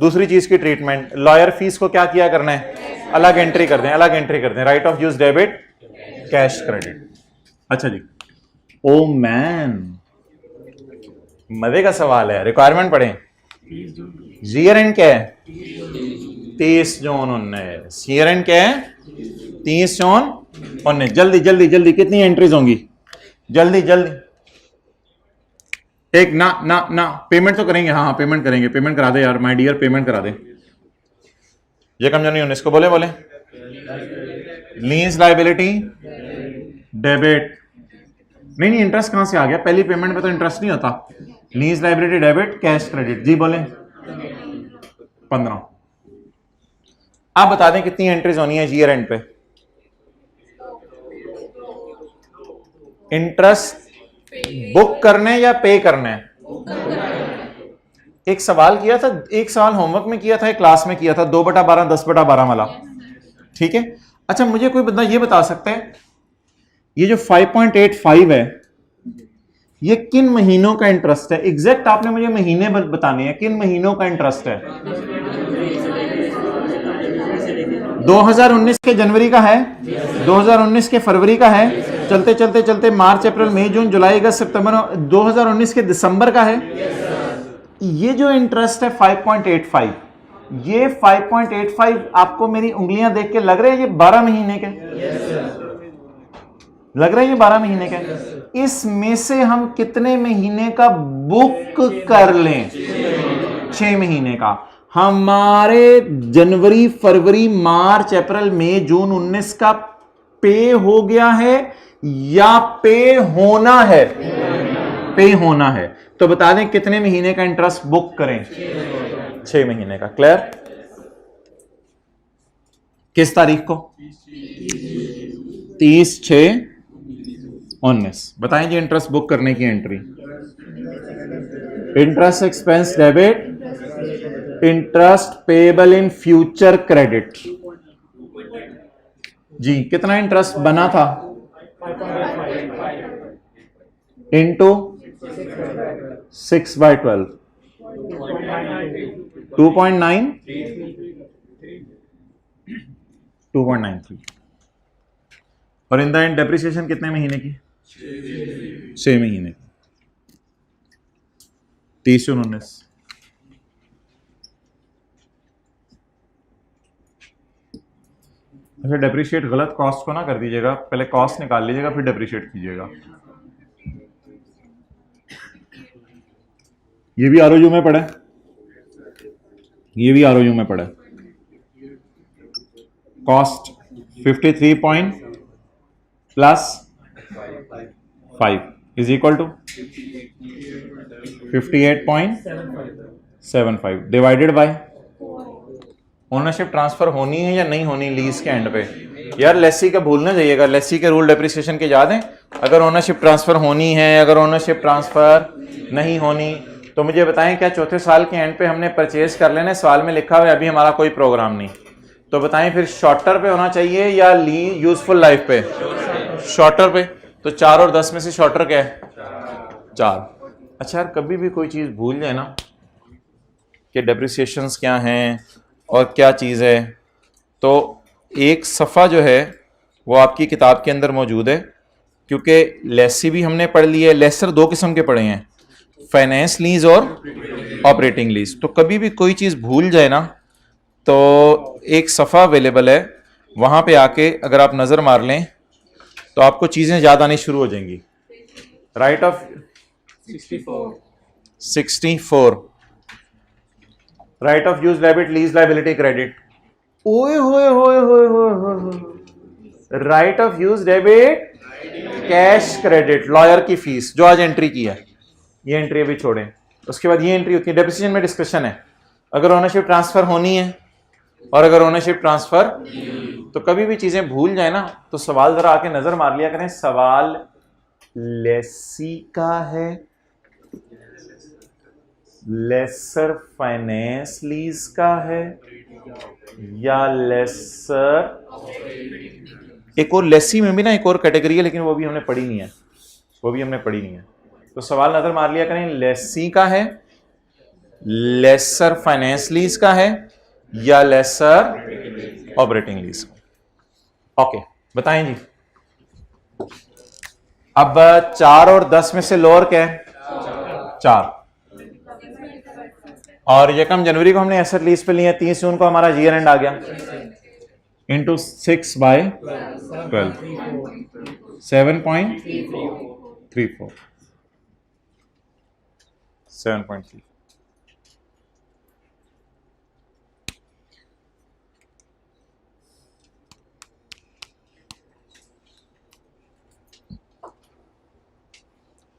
दूसरी चीज की ट्रीटमेंट। लॉयर फीस को क्या किया करना है? अलग एंट्री कर दें, अलग एंट्री कर दें। Right of use debit cash credit. अच्छा जी, ओ मैन, मजे का सवाल है, रिक्वायरमेंट पढ़ें। ईयर एंड क्या है? 30 जून 19। ईयर एंड क्या है? 30 जून 19। जल्दी जल्दी जल्दी, कितनी एंट्रीज होंगी? जल्दी जल्दी। एक ना ना ना, पेमेंट तो करेंगे। हाँ हाँ, पेमेंट करेंगे, पेमेंट करा दे यार माय डियर, पेमेंट करा दे। ये कम जानी 19 को बोले बोले लीज लायबिलिटी डेबिट नहीं नहीं, इंटरेस्ट कहां से आ गया? पहली पेमेंट में तो इंटरेस्ट नहीं होता। Lease liability debit, cash credit. जी बोले 15। आप बता दें कितनी एंट्रीज होनी है ईयर एंड पे? इंटरेस्ट बुक करने या पे करने? एक सवाल किया था, एक सवाल होमवर्क में किया था, एक क्लास में किया था, 2/12 10/12 वाला। ठीक है। अच्छा मुझे कोई बंदा ये बता सकता है ये जो 5.85 है ये किन महीनों का इंटरेस्ट है? एग्जैक्ट आपने मुझे महीने बताने हैं, किन महीनों का इंटरेस्ट है? 2019 के जनवरी का है, 2019 के फरवरी का है, चलते चलते चलते मार्च अप्रैल मई जून जुलाई अगस्त सितंबर, 2019 के दिसंबर का है। ये जो इंटरेस्ट है 5.85, ये 5.85 आपको मेरी उंगलियां देख के लग रहे हैं ये 12 महीने के? लग रहा है ये 12 महीने का? इसमें से हम कितने महीने का बुक कर लें? 6 महीने का। हमारे जनवरी फरवरी मार्च अप्रैल मई जून 19 का पे हो गया है या पे होना है? पे होना है। तो बता दें कितने महीने का इंटरेस्ट बुक करें? 6 महीने का। क्लियर? किस तारीख को? 30/6/19। बताएं जी इंटरेस्ट बुक करने की entry. Interest expense debit, interest payable in future credit. जी कितना इंटरेस्ट बना था? इंटू 6/12, 2.9, 2.93। और इन द एंड डेप्रिसिएशन कितने महीने की? 6 महीने की। 30/19। अच्छा डेप्रिशिएट गलत कॉस्ट को ना कर दीजिएगा, पहले कॉस्ट निकाल लीजिएगा फिर डेप्रिशिएट कीजिएगा। ये भी आरओयू में पड़ा है, ये भी आरओयू में पड़ा है। Cost 53 point plus 5 is equal to 58.75 divided by ownership transfer होनी है या नहीं होनी लीज के एंड पे? यार लेसी का भूल ना जाइएगा, लेसी के रूल डेप्रिसिएशन के याद हैं? अगर ओनरशिप ट्रांसफर होनी है, अगर ओनरशिप ट्रांसफर नहीं होनी, तो मुझे बताएं क्या चौथे साल के एंड पे हमने परचेज कर लेना? सवाल में लिखा हुआ है अभी हमारा कोई प्रोग्राम नहीं, तो बताएं फिर शॉर्टर पे होना चाहिए या यूजफुल लाइफ पे? शॉर्टर पे। तो 4 और 10 में से शॉर्टर क्या है? 4। अच्छा यार कभी भी कोई चीज भूल जाए ना कि डेप्रिसिएशंस क्या हैं और क्या चीज़ है, तो एक सफ़ा जो है वो आपकी किताब के अंदर मौजूद है, क्योंकि लेसी भी हमने पढ़ ली है। लेसर 2 किस्म के पढ़े हैं, फाइनेंस लीज और ऑपरेटिंग लीज। तो कभी भी कोई चीज़ भूल जाए ना तो एक सफ़ा अवेलेबल है, वहाँ पे आके अगर आप नज़र मार लें तो आपको चीज़ें याद आनी शुरू हो जाएंगी। Right of 64, right of use debit, lease liability credit. ओए होए होए होए होए होए, right of use debit, cash credit, lawyer की फीस जो आज एंट्री की है, ये एंट्री अभी छोड़ें। उसके बाद ये एंट्री होती है डेप्रिसिएशन में डिस्कशन है। अगर ओनरशिप ट्रांसफर होनी है और अगर ओनरशिप ट्रांसफर, तो कभी भी चीजें भूल जाए ना तो सवाल जरा आके नजर मार लिया करें। सवाल लेसी का है, लेसर फाइनेंस लीज का है या लेसर, एक और लेसी में भी ना एक और कैटेगरी है लेकिन वो भी हमने पढ़ी नहीं है, वो भी हमने पढ़ी नहीं है। तो सवाल नजर मार लिया करें, लेसी का है, लेसर फाइनेंस लीज का है या लेसर ऑपरेटिंग लीज का। ओके बताएं जी। अब 4 और 10 में से लोअर क्या है? 4। और यकम जनवरी को हमने एसेट लीज पे लिए, 30 जून को हमारा ईयर एंड आ गया, इंटू 6/12, 7.34, 7.3।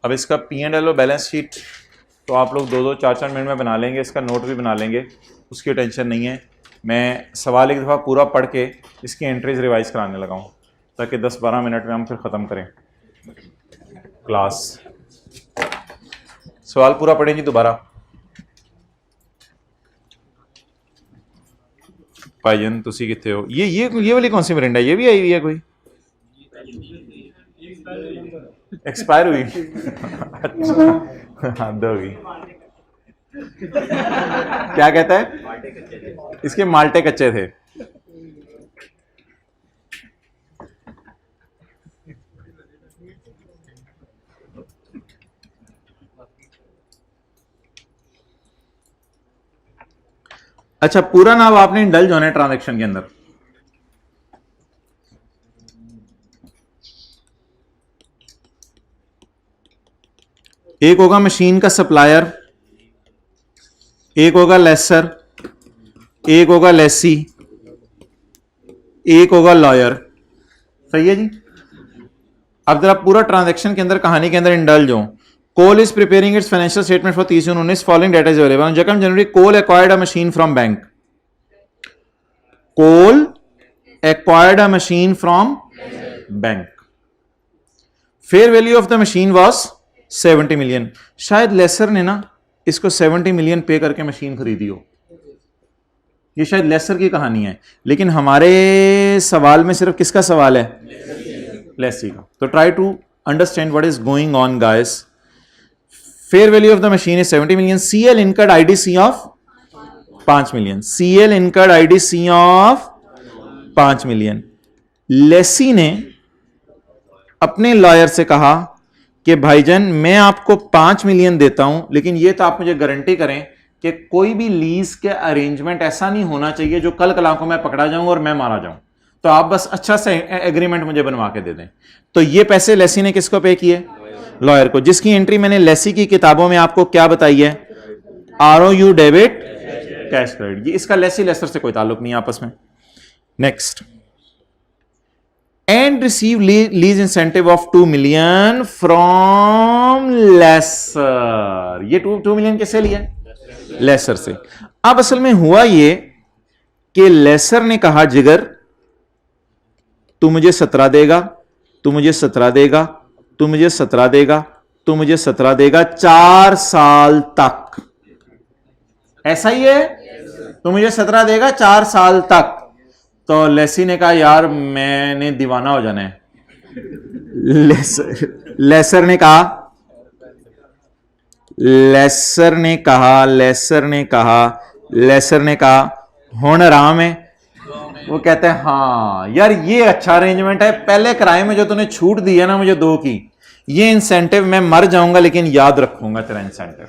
अब इसका P&L और बैलेंस शीट तो आप लोग 2-4 मिनट में बना लेंगे, इसका नोट भी बना लेंगे, उसकी टेंशन नहीं है। मैं सवाल एक दफ़ा पूरा पढ़ के इसकी एंट्रीज रिवाइज कराने लगा हूँ ताकि 10-12 मिनट में हम फिर ख़त्म करें क्लास। सवाल पूरा पढ़ें जी दोबारा। भाईजन तुसी कितने हो? ये वाली कौन सी मिरिंडा, ये भी आई हुई है कोई? एक्सपायर हुई? अच्छा हद हो गई। क्या कहता है? इसके माल्टे कच्चे थे। अच्छा पूरा नाम आपने इंडल्ज होना है ट्रांजैक्शन के अंदर। एक होगा मशीन का सप्लायर, एक होगा लेसर, एक होगा लेसी, एक होगा लॉयर। सही है जी। अब जरा पूरा ट्रांजैक्शन के अंदर कहानी के अंदर इंडल्ज हो। Cole is preparing its financial statement for 30/19। Following data is available. On 2 January Cole acquired a machine from bank. Cole acquired a machine from bank. Fair value of the machine was 70 million. शायद lessor ने ना इसको 70 million पे करके machine खरीदी हो। ये शायद लेसर की कहानी है, लेकिन हमारे सवाल में सिर्फ किसका सवाल है? लेसी का। तो try to understand what is going on guys. Fair value of the machine is 70 million. CL incurred IDC of 5 million. CL incurred IDC of 5 million. Lessee ने अपने लॉयर से कहा कि भाईजान मैं आपको 5 मिलियन देता हूं, लेकिन ये तो आप मुझे गारंटी करें कि कोई भी लीज के अरेंजमेंट ऐसा नहीं होना चाहिए जो कल कल को मैं पकड़ा जाऊं और मैं मारा जाऊं। तो आप बस अच्छा से एग्रीमेंट मुझे बनवा के दे दें। तो ये पैसे लेसी ने किसको पे किए? लॉयर को, जिसकी एंट्री मैंने लेसी की किताबों में आपको क्या बताई है? ROU debit, cash credit. ये इसका लेसी लेसर से कोई ताल्लुक नहीं आपस में। Next, and receive lease incentive of 2 million from lesser। ये 2 मिलियन किससे लिया? लेसर से। अब असल में हुआ ये कि लेसर ने कहा जिगर तू मुझे 17 देगा, तू मुझे 17 देगा, तू मुझे 17 देगा, तू मुझे 17 देगा 4 साल तक। ऐसा ही है? तू मुझे 17 देगा 4 साल तक। तो लेसी ने कहा यार मैंने दीवाना हो जाना है। लेसर ने कहा हुन आराम है। वो कहते हैं हाँ यार ये अच्छा अरेंजमेंट है, पहले किराए में जो तूने छूट दी है ना मुझे 2 की, ये इंसेंटिव मैं मर जाऊंगा लेकिन याद रखूंगा तेरा इंसेंटिव।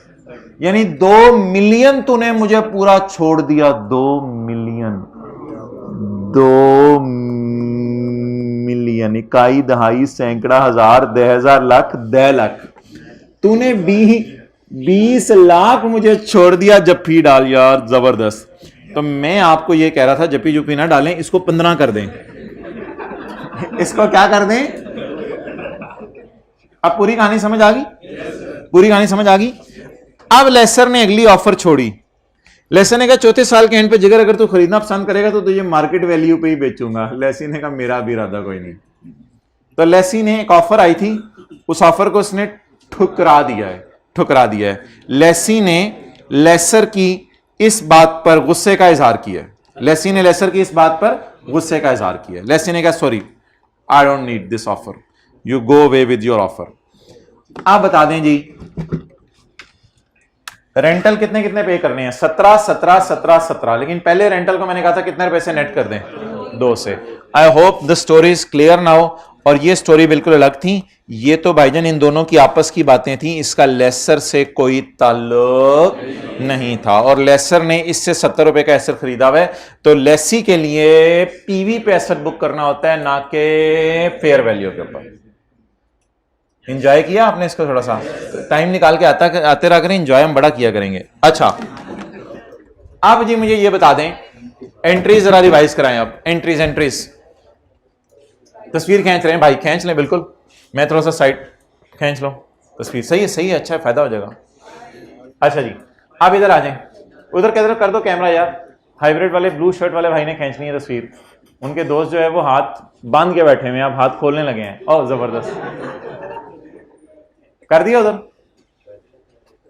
यानी 2 मिलियन तूने मुझे पूरा छोड़ दिया। 2 मिलियन, 2 मिलियन, इकाई, दहाई, सैकड़ा, हजार, 10,000, लाख, 10 लाख। तूने 20 लाख मुझे छोड़ दिया जप्पी डाल यार, जबरदस्त। तो मैं आपको ये कह रहा था जप्पी जुप्पी ना डालें, इसको 15 कर दें। इसको क्या कर दें? अब पूरी कहानी समझ आ गई? पूरी कहानी समझ आ गई। अब लेसर ने अगली ऑफर छोड़ी। लेसी ने कहा 4थे साल के एंड पे जिगर अगर तू खरीदना पसंद करेगा तो तुझे मार्केट वैल्यू पे ही बेचूंगा। लेसी ने कहा मेरा भी इरादा कोई नहीं। तो लेसी ने एक ऑफर आई थी, उस ऑफर को उसने ठुकरा दिया है। लेसी ने लेसर की इस बात पर गुस्से का इजहार किया। लेसी ने कहा sorry I don't need this offer, you go away with your offer. आप बता दें जी रेंटल कितने कितने पे करने हैं? 17, 17, 17, 17। लेकिन पहले रेंटल को मैंने कहा था कितने रुपए से नेट कर दें? 2 से। I hope the story is clear now. और ये स्टोरी बिल्कुल अलग थी। ये तो भाईजान इन दोनों की आपस की बातें थी, इसका लेसर से कोई ताल्लुक नहीं था। और लेसर ने इससे 70 रुपए का एसेट खरीदा हुआ है। तो लेसी के लिए पीवी पे एसेट बुक करना होता है, ना कि फेयर वैल्यू के ऊपर। इंजॉय किया आपने इसको? थोड़ा सा टाइम निकाल के आते रहा करें, इंजॉय हम बड़ा किया करेंगे। अच्छा अब जी मुझे ये बता दें, एंट्रीज जरा रिवाइज कराएं। अब एंट्रीज तस्वीर खींच रहे हैं भाई, खींच लें बिल्कुल। मैं थोड़ा सा साइड खींच लो। तस्वीर सही है, अच्छा है, फायदा हो जाएगा। अच्छा जी, आप इधर आ जाएं, उधर किधर कर दो कैमरा यार। हाइब्रिड वाले ब्लू शर्ट वाले भाई ने खींचनी है तस्वीर। उनके दोस्त जो है वो हाथ बांध के बैठे हुए हैं, आप हाथ खोलने लगे हैं। ओह जबरदस्त, कर दिया उधर?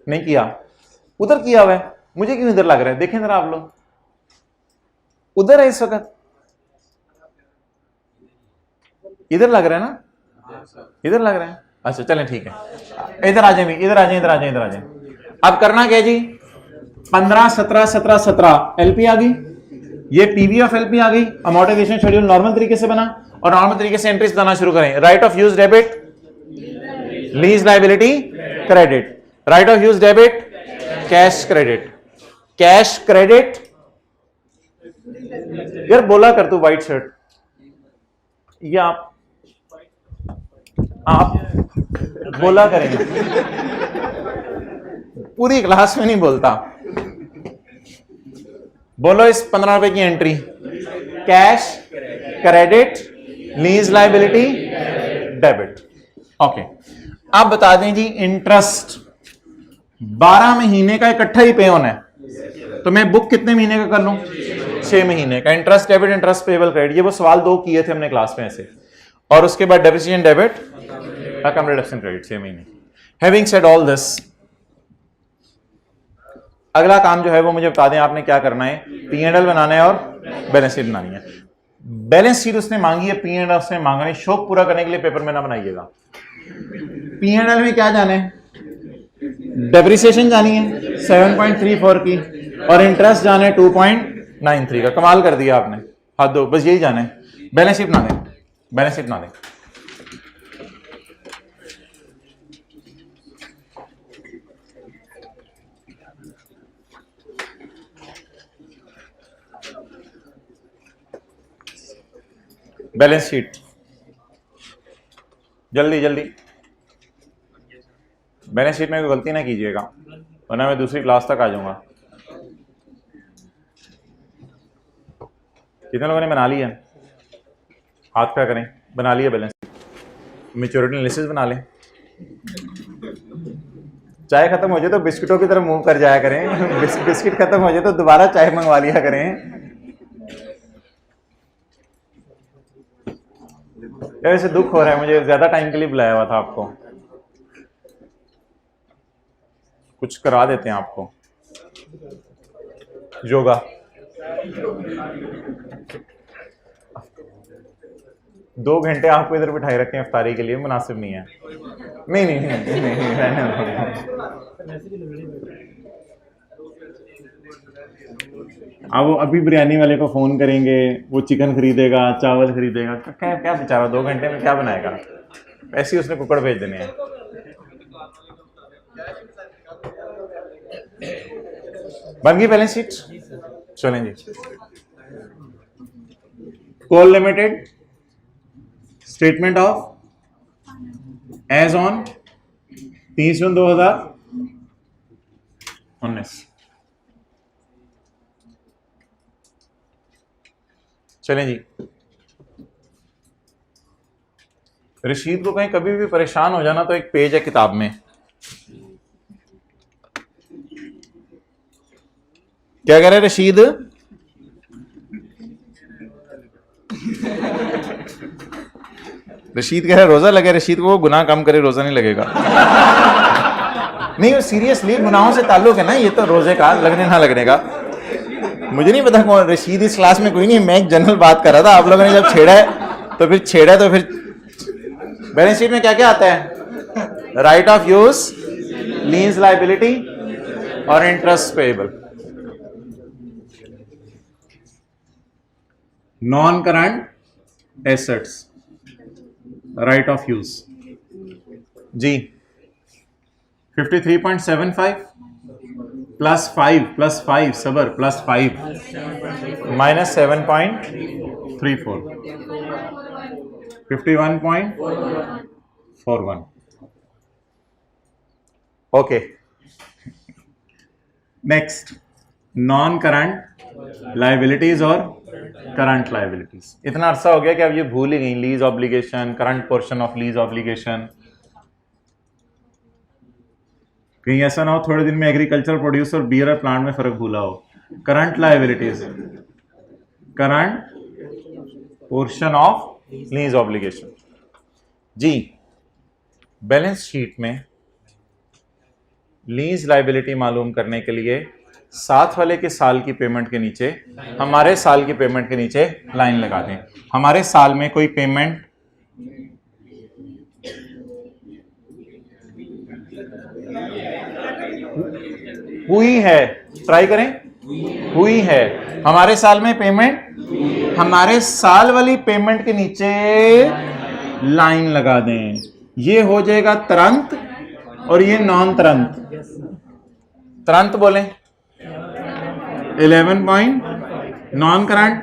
नहीं किया, उधर किया हुआ है। मुझे क्यों इधर लग रहा है? देखें जरा आप लोग, उधर है इस वक्त, इधर लग रहा है ना, इधर लग रहा है। अच्छा चलें ठीक है, इधर आ जाए भी, इधर आ जाए, इधर आ जाए, इधर आ जाए। अब करना क्या जी, 15 17 17 17 एलपी आ गई, ये पीवी ऑफ एलपी आ गई। अमोर्टाइजेशन शेड्यूल नॉर्मल तरीके से बना और नॉर्मल तरीके से एंट्रीज बनाना शुरू करें। Right of use debit, lease liability credit, right of use debit, cash credit, cash credit. यार बोला कर तू व्हाइट शर्ट, ये आप बोला करेंगे, पूरी क्लास में नहीं बोलता। बोलो इस 15 रुपए की entry, cash credit lease liability debit. Okay, आप बता दें जी इंटरेस्ट 12 महीने का इकट्ठा ही पे होना है, तो मैं बुक कितने महीने का कर लूं? 6 महीने का। Interest debit, interest payable credit, ये वो सवाल 2 किए थे हमने क्लास में ऐसे। और उसके बाद depreciation debit, account reduction credit 6 महीने। हैविंग सेड ऑल दिस, अगला काम जो है वो मुझे बता दें आपने क्या करना है। P&L बनाना है और बैलेंस शीट बनानी है। बैलेंस शीट उसने मांगी है, P&L उसने मांगा नहीं। शौक पूरा करने के लिए पेपर में ना बनाइएगा। P&L में क्या जाने, डेप्रिसिएशन जानी है 7.34 की और इंटरेस्ट जाने 2.93 का। कमाल कर दिया आपने, हाथ दो, बस यही जाना है। बैलेंस शीट बना दें, बैलेंस शीट बना दें। बैलेंस शीट जल्दी जल्दी, बैलेंस शीट में कोई गलती ना कीजिएगा वरना मैं दूसरी क्लास तक आ जाऊंगा। कितने लोगों ने बना लिया? हाथ क्या करें, बना लिया बैलेंस शीट। मैच्योरिटी एनालिसिस बना लें। चाय खत्म हो जाए तो बिस्किटों की तरफ मूव कर जाया करें, बिस्किट खत्म हो जाए तो दोबारा चाय मंगवा लिया करें। ऐसे दुख हो रहा है मुझे, ज्यादा टाइम के लिए बुलाया हुआ था आपको, कुछ करा देते हैं आपको। योगा 2 घंटे आपको इधर बिठाए रखे हैं इफ्तारी के लिए, मुनासिब नहीं है। नहीं नहीं नहीं, नहीं, अब वो अभी बिरयानी वाले को फोन करेंगे, वो चिकन खरीदेगा, चावल खरीदेगा, क्या क्या बेचारा 2 घंटे में क्या बनाएगा? ऐसे ही उसने कुकड़ भेज देने हैं। बन गई बैलेंस शीट? चलें जी। Coal limited statement of as on 30 June 2019। चलें जी। रशीद को कहीं कभी भी परेशान हो जाना तो एक पेज है किताब में, क्या कह रहे हैं रशीद? रशीद कह रहे रोजा लगे, रशीद को गुनाह कम करे रोजा नहीं लगेगा। नहीं, सीरियसली गुनाहों से ताल्लुक है ना ये तो, रोजे का लगने ना लगने का। मुझे नहीं पता कौन रशीद इस क्लास में, कोई नहीं, मैं एक जनरल बात कर रहा था। आप लोगों ने जब छेड़ा है तो फिर छेड़ा, तो फिर बैलेंस शीट में क्या क्या आता है? Right of use, lease liability और interest payable. Non current assets, right of use जी 53.75 प्लस 5 सबर plus 5 minus 7.34 51.41। Okay, next non current liabilities और करंट लायबिलिटीज। इतना अरसा हो गया कि अब ये भूल ही गई, lease obligation, current portion of lease obligation. कहीं ऐसा ना हो थोड़े दिन में एग्रीकल्चर प्रोड्यूस और बियर प्लांट में फर्क भूला हो। Current liabilities, current portion of lease obligation. जी, बैलेंस शीट में लीज लायबिलिटी मालूम करने के लिए साथ वाले के साल की पेमेंट के नीचे हमारे साल की पेमेंट के नीचे लाइन लगा दें। हमारे साल में कोई पेमेंट हुई है, ट्राई करें, हुई है हमारे साल में पेमेंट, हमारे साल वाली पेमेंट के नीचे लाइन लगा दें। ये हो जाएगा तुरंत और ये नॉन तुरंत। तुरंत बोलें 11 पॉइंट, नॉन करंट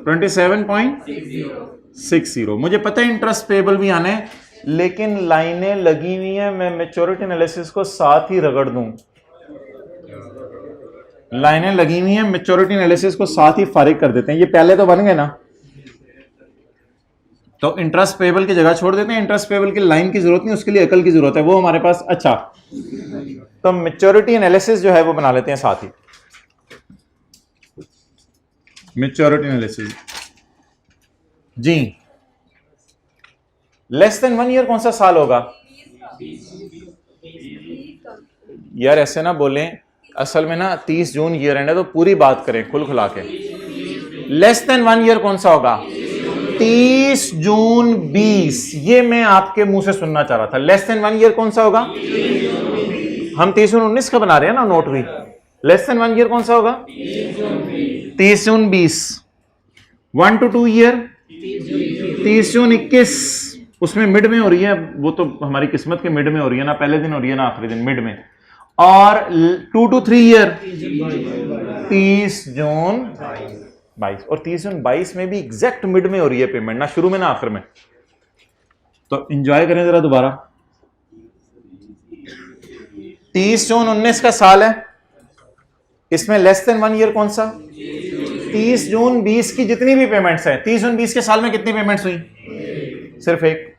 27.60। मुझे पता है इंटरेस्ट पेबल भी आने, लेकिन लाइनें लगी हुई हैं, मैं मैच्योरिटी एनालिसिस को साथ ही रगड़ दूं। लाइनें लगी हुई हैं, मैच्योरिटी एनालिसिस को साथ ही फारिग कर देते हैं। ये पहले तो बन गए ना, तो इंटरेस्ट पेबल की जगह छोड़ देते हैं। इंटरेस्ट पेबल की लाइन की जरूरत नहीं, उसके लिए अकल की जरूरत है, वो हमारे पास। अच्छा, तो मैच्योरिटी एनालिसिस जो है वो बना लेते हैं साथ ही। मैच्योरिटी एनालिसिस जी, लेस देन 1 ईयर कौन सा साल होगा यार? ऐसे ना बोलें, असल में ना 30 जून ईयर एंड है, तो पूरी बात करें खुल खुला के। लेस देन 1 ईयर कौन सा होगा? 30 जून 20। ये मैं आपके मुंह से सुनना चाह रहा था। लेस देन 1 ईयर कौन सा होगा? हम 30 जून 19 का बना रहे हैं ना नोट भी। लेस देन 1 ईयर कौन सा होगा? 30 जून 20। 1 to 2 ईयर 30 जून 21। उसमें मिड में हो रही है, वो तो हमारी किस्मत के मिड में हो रही है ना, पहले दिन हो रही है ना आखिरी दिन, मिड में। और 2 to 3 ईयर 30 जून 22। और 30 जून 22 में भी एग्जैक्ट मिड में हो रही है पेमेंट, ना शुरू में ना आखिर में। तो एंजॉय करें जरा दोबारा। 30 जून 19 का साल है, इसमें लेस देन 1 ईयर कौन सा? 30 जून 20 की जितनी भी पेमेंट्स हैं। 30 जून 20 के साल में कितनी पेमेंट्स हुई? सिर्फ एक।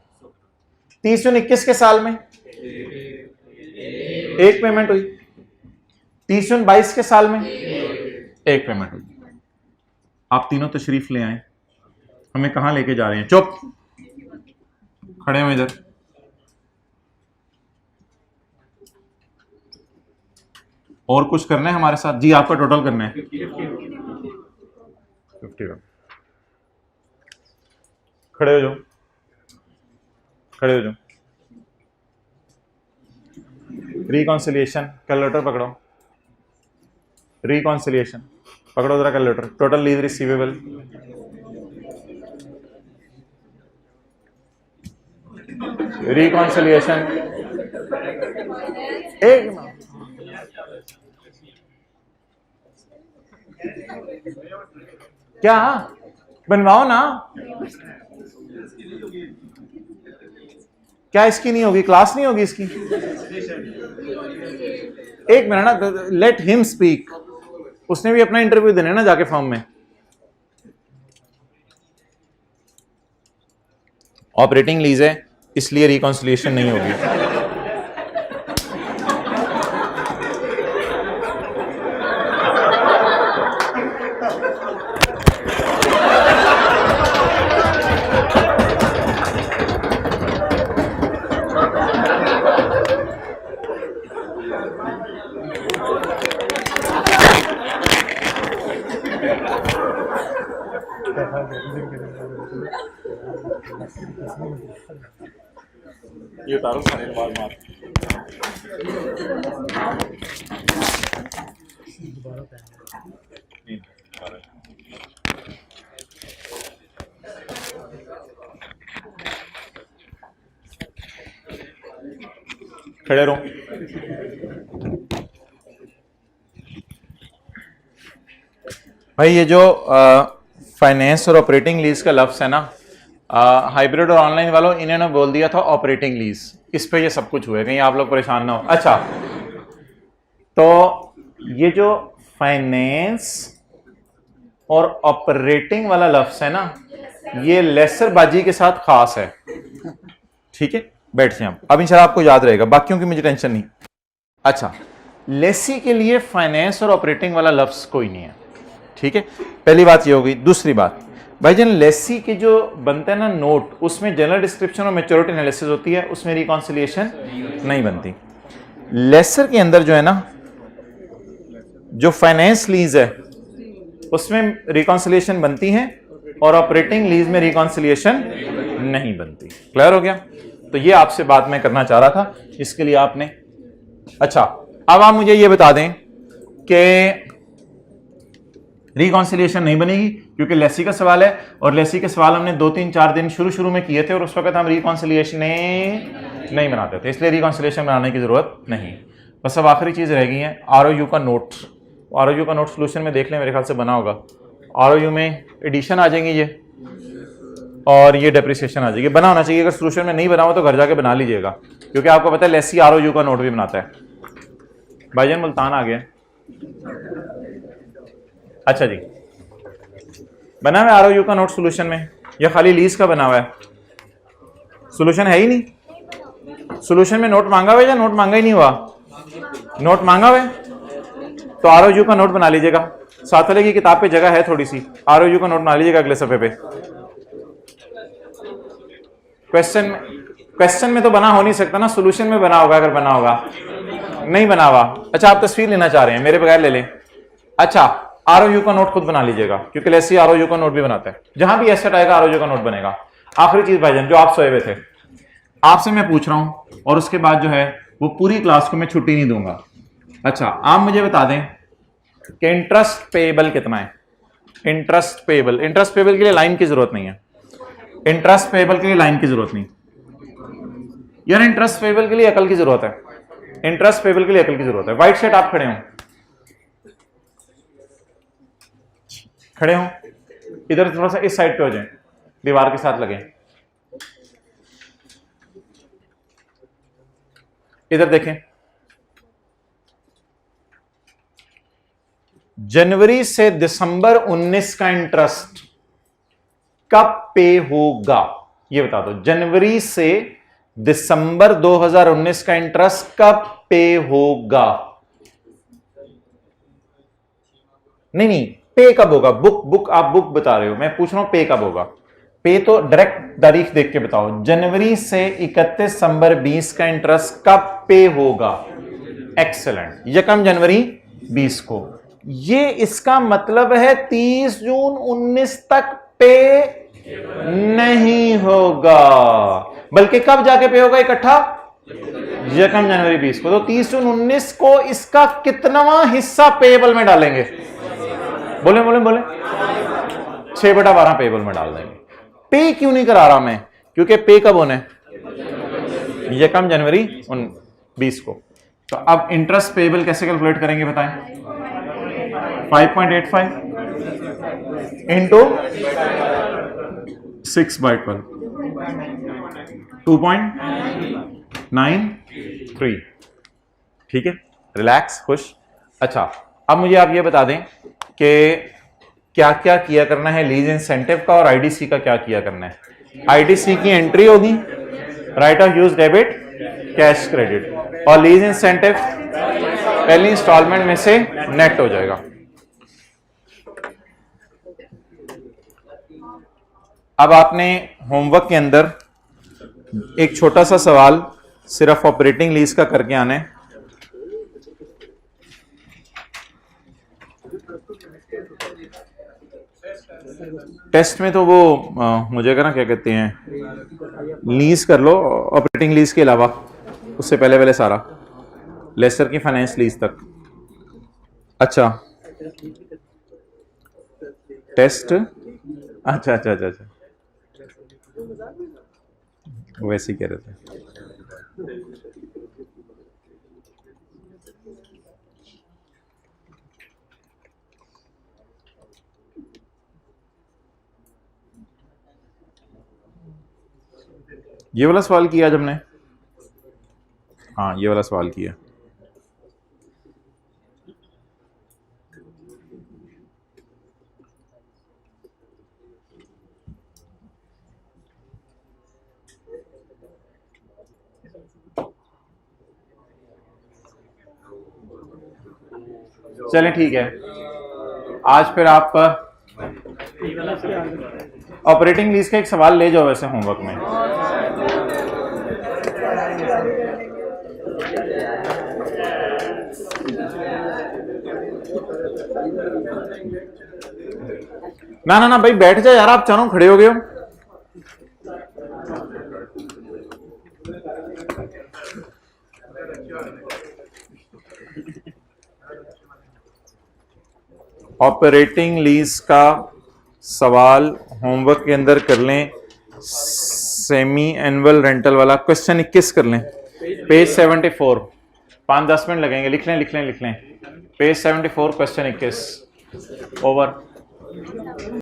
30 जून 21 के साल में एक पेमेंट हुई। 30 जून 22 के साल में एक पेमेंट हुई। आप तीनों तशरीफ ले आए। हमें कहां लेके जा रहे हैं? चुप खड़े हो इधर। और कुछ करना है हमारे साथ? जी, आपका टोटल करना है 51। खड़े हो जाओ, खड़े हो जाओ। रिकॉन्सिलिएशन, कैलकुलेटर पकड़ो। रिकॉन्सिलिएशन पकड़ो जरा, calculator. Total lease receivable, reconciliation. एक क्या बनवाओ ना, क्या इसकी नहीं होगी? क्लास नहीं होगी इसकी? एक मिनट ना, लेट हिम स्पीक। उसने भी अपना इंटरव्यू देना है ना जाके फॉर्म में। ऑपरेटिंग लीज है, इसलिए रिकॉन्सिलिएशन नहीं होगी। ये उतारो सारे बाल मार। खड़े रहो। भाई ये जो फाइनेंस और ऑपरेटिंग लीज का लफ्ज है ना, हाइब्रिड और ऑनलाइन वालों, इन्होंने बोल दिया था ऑपरेटिंग लीज। इस पे ये सब कुछ हुआ है, कहीं आप लोग परेशान ना हो। अच्छा, तो ये जो फाइनेंस और ऑपरेटिंग वाला लफ्ज है ना, ये लेसर बाजी के साथ खास है, ठीक है? बैठ जाए अब इंशाल्लाह आपको याद रहेगा, बाकियों की मुझे टेंशन नहीं। अच्छा, लेसी के लिए फाइनेंस और ऑपरेटिंग वाला लफ्ज कोई नहीं है, ठीक है, पहली बात ये हो गई। दूसरी बात भाईजान, लेसी के जो बनते हैं ना नोट, उसमें जनरल डिस्क्रिप्शन और मैच्योरिटी एनालिसिस होती है, उसमें रिकॉन्सिलिएशन नहीं बनती। लेसर के अंदर जो है ना, जो फाइनेंस लीज है उसमें रिकॉन्सिलिएशन बनती है और ऑपरेटिंग लीज में रिकॉन्सिलिएशन नहीं बनती। क्लियर हो गया? तो ये आपसे बात मैं करना चाह रहा था, इसके लिए आपने। अच्छा, अब आप मुझे ये बता दें कि रिकॉन्सिलिएशन नहीं बनेगी क्योंकि लेसी का सवाल है, और लेसी के सवाल हमने 2-3-4 दिन शुरू में किए थे और उस वक्त हम रिकॉन्सिलिएशन नहीं बनाते थे, इसलिए रिकॉन्सिलिएशन बनाने की जरूरत नहीं। बस अब आखिरी चीज रह गई है आरओयू का नोट। आरओयू का नोट सोल्यूशन में देख लें, मेरे ख्याल से बना होगा। आरओयू में एडिशन आ जाएंगी ये, और ये डेप्रिसिएशन आ जाएगी। बना होना चाहिए, अगर सोल्यूशन में नहीं बना हो तो घर जाके बना लीजिएगा, क्योंकि आपको पता है लेसी आरओयू का नोट भी बनाता है। भाईजान मुल्तान आ गया। अच्छा जी, बना हुआ है आरओयू का नोट सोल्यूशन में, या खाली लीज का बना हुआ है? सोल्यूशन है ही नहीं। सोल्यूशन में नोट मांगा हुआ है या नोट मांगा ही नहीं हुआ? नोट मांगा हुआ है, तो आरओयू का नोट बना लीजिएगा। साथ वाले की किताब पे जगह है थोड़ी सी, आरओयू का नोट बना लीजिएगा अगले सफे पे। क्वेश्चन में तो बना हो नहीं सकता ना, सोल्यूशन में बना होगा, अगर बना होगा। नहीं बना हुआ? अच्छा, आप तस्वीर लेना चाह रहे हैं, मेरे बगैर ले लें। अच्छा, आरओयू का नोट खुद बना लीजिएगा, क्योंकि लेसी आरओयू का नोट भी बनाता है, जहां भी एसेट आएगा आरओयू का नोट बनेगा। आखिरी चीज भाईजान, जो आप सोए हुए थे, आपसे मैं पूछ रहा हूं, और उसके बाद जो है वो पूरी क्लास को मैं छुट्टी नहीं दूंगा। अच्छा, आप मुझे बता दें कि इंटरेस्ट पेएबल कितना है? इंटरेस्ट पेएबल के लिए लाइन की जरूरत नहीं है। इंटरेस्ट पेएबल के लिए लाइन की जरूरत नहीं यार, इंटरेस्ट पेएबल के लिए अकल की जरूरत है। इंटरेस्ट पेएबल के लिए अकल की जरूरत है। व्हाइट शर्ट आप खड़े हो, इधर थोड़ा सा इस साइड पे हो जाए, दीवार के साथ लगे, इधर देखें। जनवरी से दिसंबर 19 का इंटरेस्ट कब पे होगा? ये बता दो, जनवरी से दिसंबर 2019 का इंटरेस्ट कब पे होगा? नहीं, पे कब होगा? बुक आप बुक बता रहे हो, मैं पूछ रहा हूं पे कब होगा। पे तो डायरेक्ट तारीख देख के बताओ, जनवरी से 31 दिसंबर 20 का इंटरेस्ट कब पे होगा? एक्सेलेंट, यकम जनवरी 20 को। ये इसका मतलब है 30 जून 19 तक पे नहीं होगा, बल्कि कब जाके पे होगा इकट्ठा? यकम जनवरी 20 को। तो 30 जून 19 को इसका कितनावा हिस्सा पेएबल में डालेंगे? बोले 6/12 पेएबल में डाल देंगे। पे क्यों नहीं करा रहा मैं? क्योंकि पे कब होना है? यकम जनवरी 20 को। तो अब इंटरेस्ट पेएबल कैसे कैलकुलेट करेंगे बताएं? 5.85 इंटू 6/12, 2.93। ठीक है, रिलैक्स, खुश। अच्छा, अब मुझे आप ये बता दें कि क्या क्या किया करना है लीज इंसेंटिव का, और आईडीसी का क्या किया करना है। आईडीसी की एंट्री होगी, right of use debit, cash credit, और लीज इंसेंटिव पहली इंस्टॉलमेंट में से नेट हो जाएगा। अब आपने होमवर्क के अंदर एक छोटा सा सवाल सिर्फ ऑपरेटिंग लीज का करके आना है। टेस्ट में तो वो मुझे कहना क्या कहते हैं, लीज कर लो ऑपरेटिंग लीज के अलावा, उससे पहले सारा लेसर की फाइनेंस लीज तक। अच्छा, टेस्ट, अच्छा, वैसे ही कह रहे थे। ये वाला सवाल किया आज हमने, हाँ ये वाला सवाल किया। चलें ठीक है, आज फिर आप ऑपरेटिंग लीज का एक सवाल ले जाओ वैसे होमवर्क में। ना ना ना भाई बैठ जाओ यार, आप चारों खड़े हो गए हो। ऑपरेटिंग लीज का सवाल होमवर्क के अंदर कर लें, सेमी एनुअल रेंटल वाला क्वेश्चन 21 कर लें, पेज 74। 5-10 मिनट लगेंगे, लिख लें पेज 74 क्वेश्चन 21 ओवर।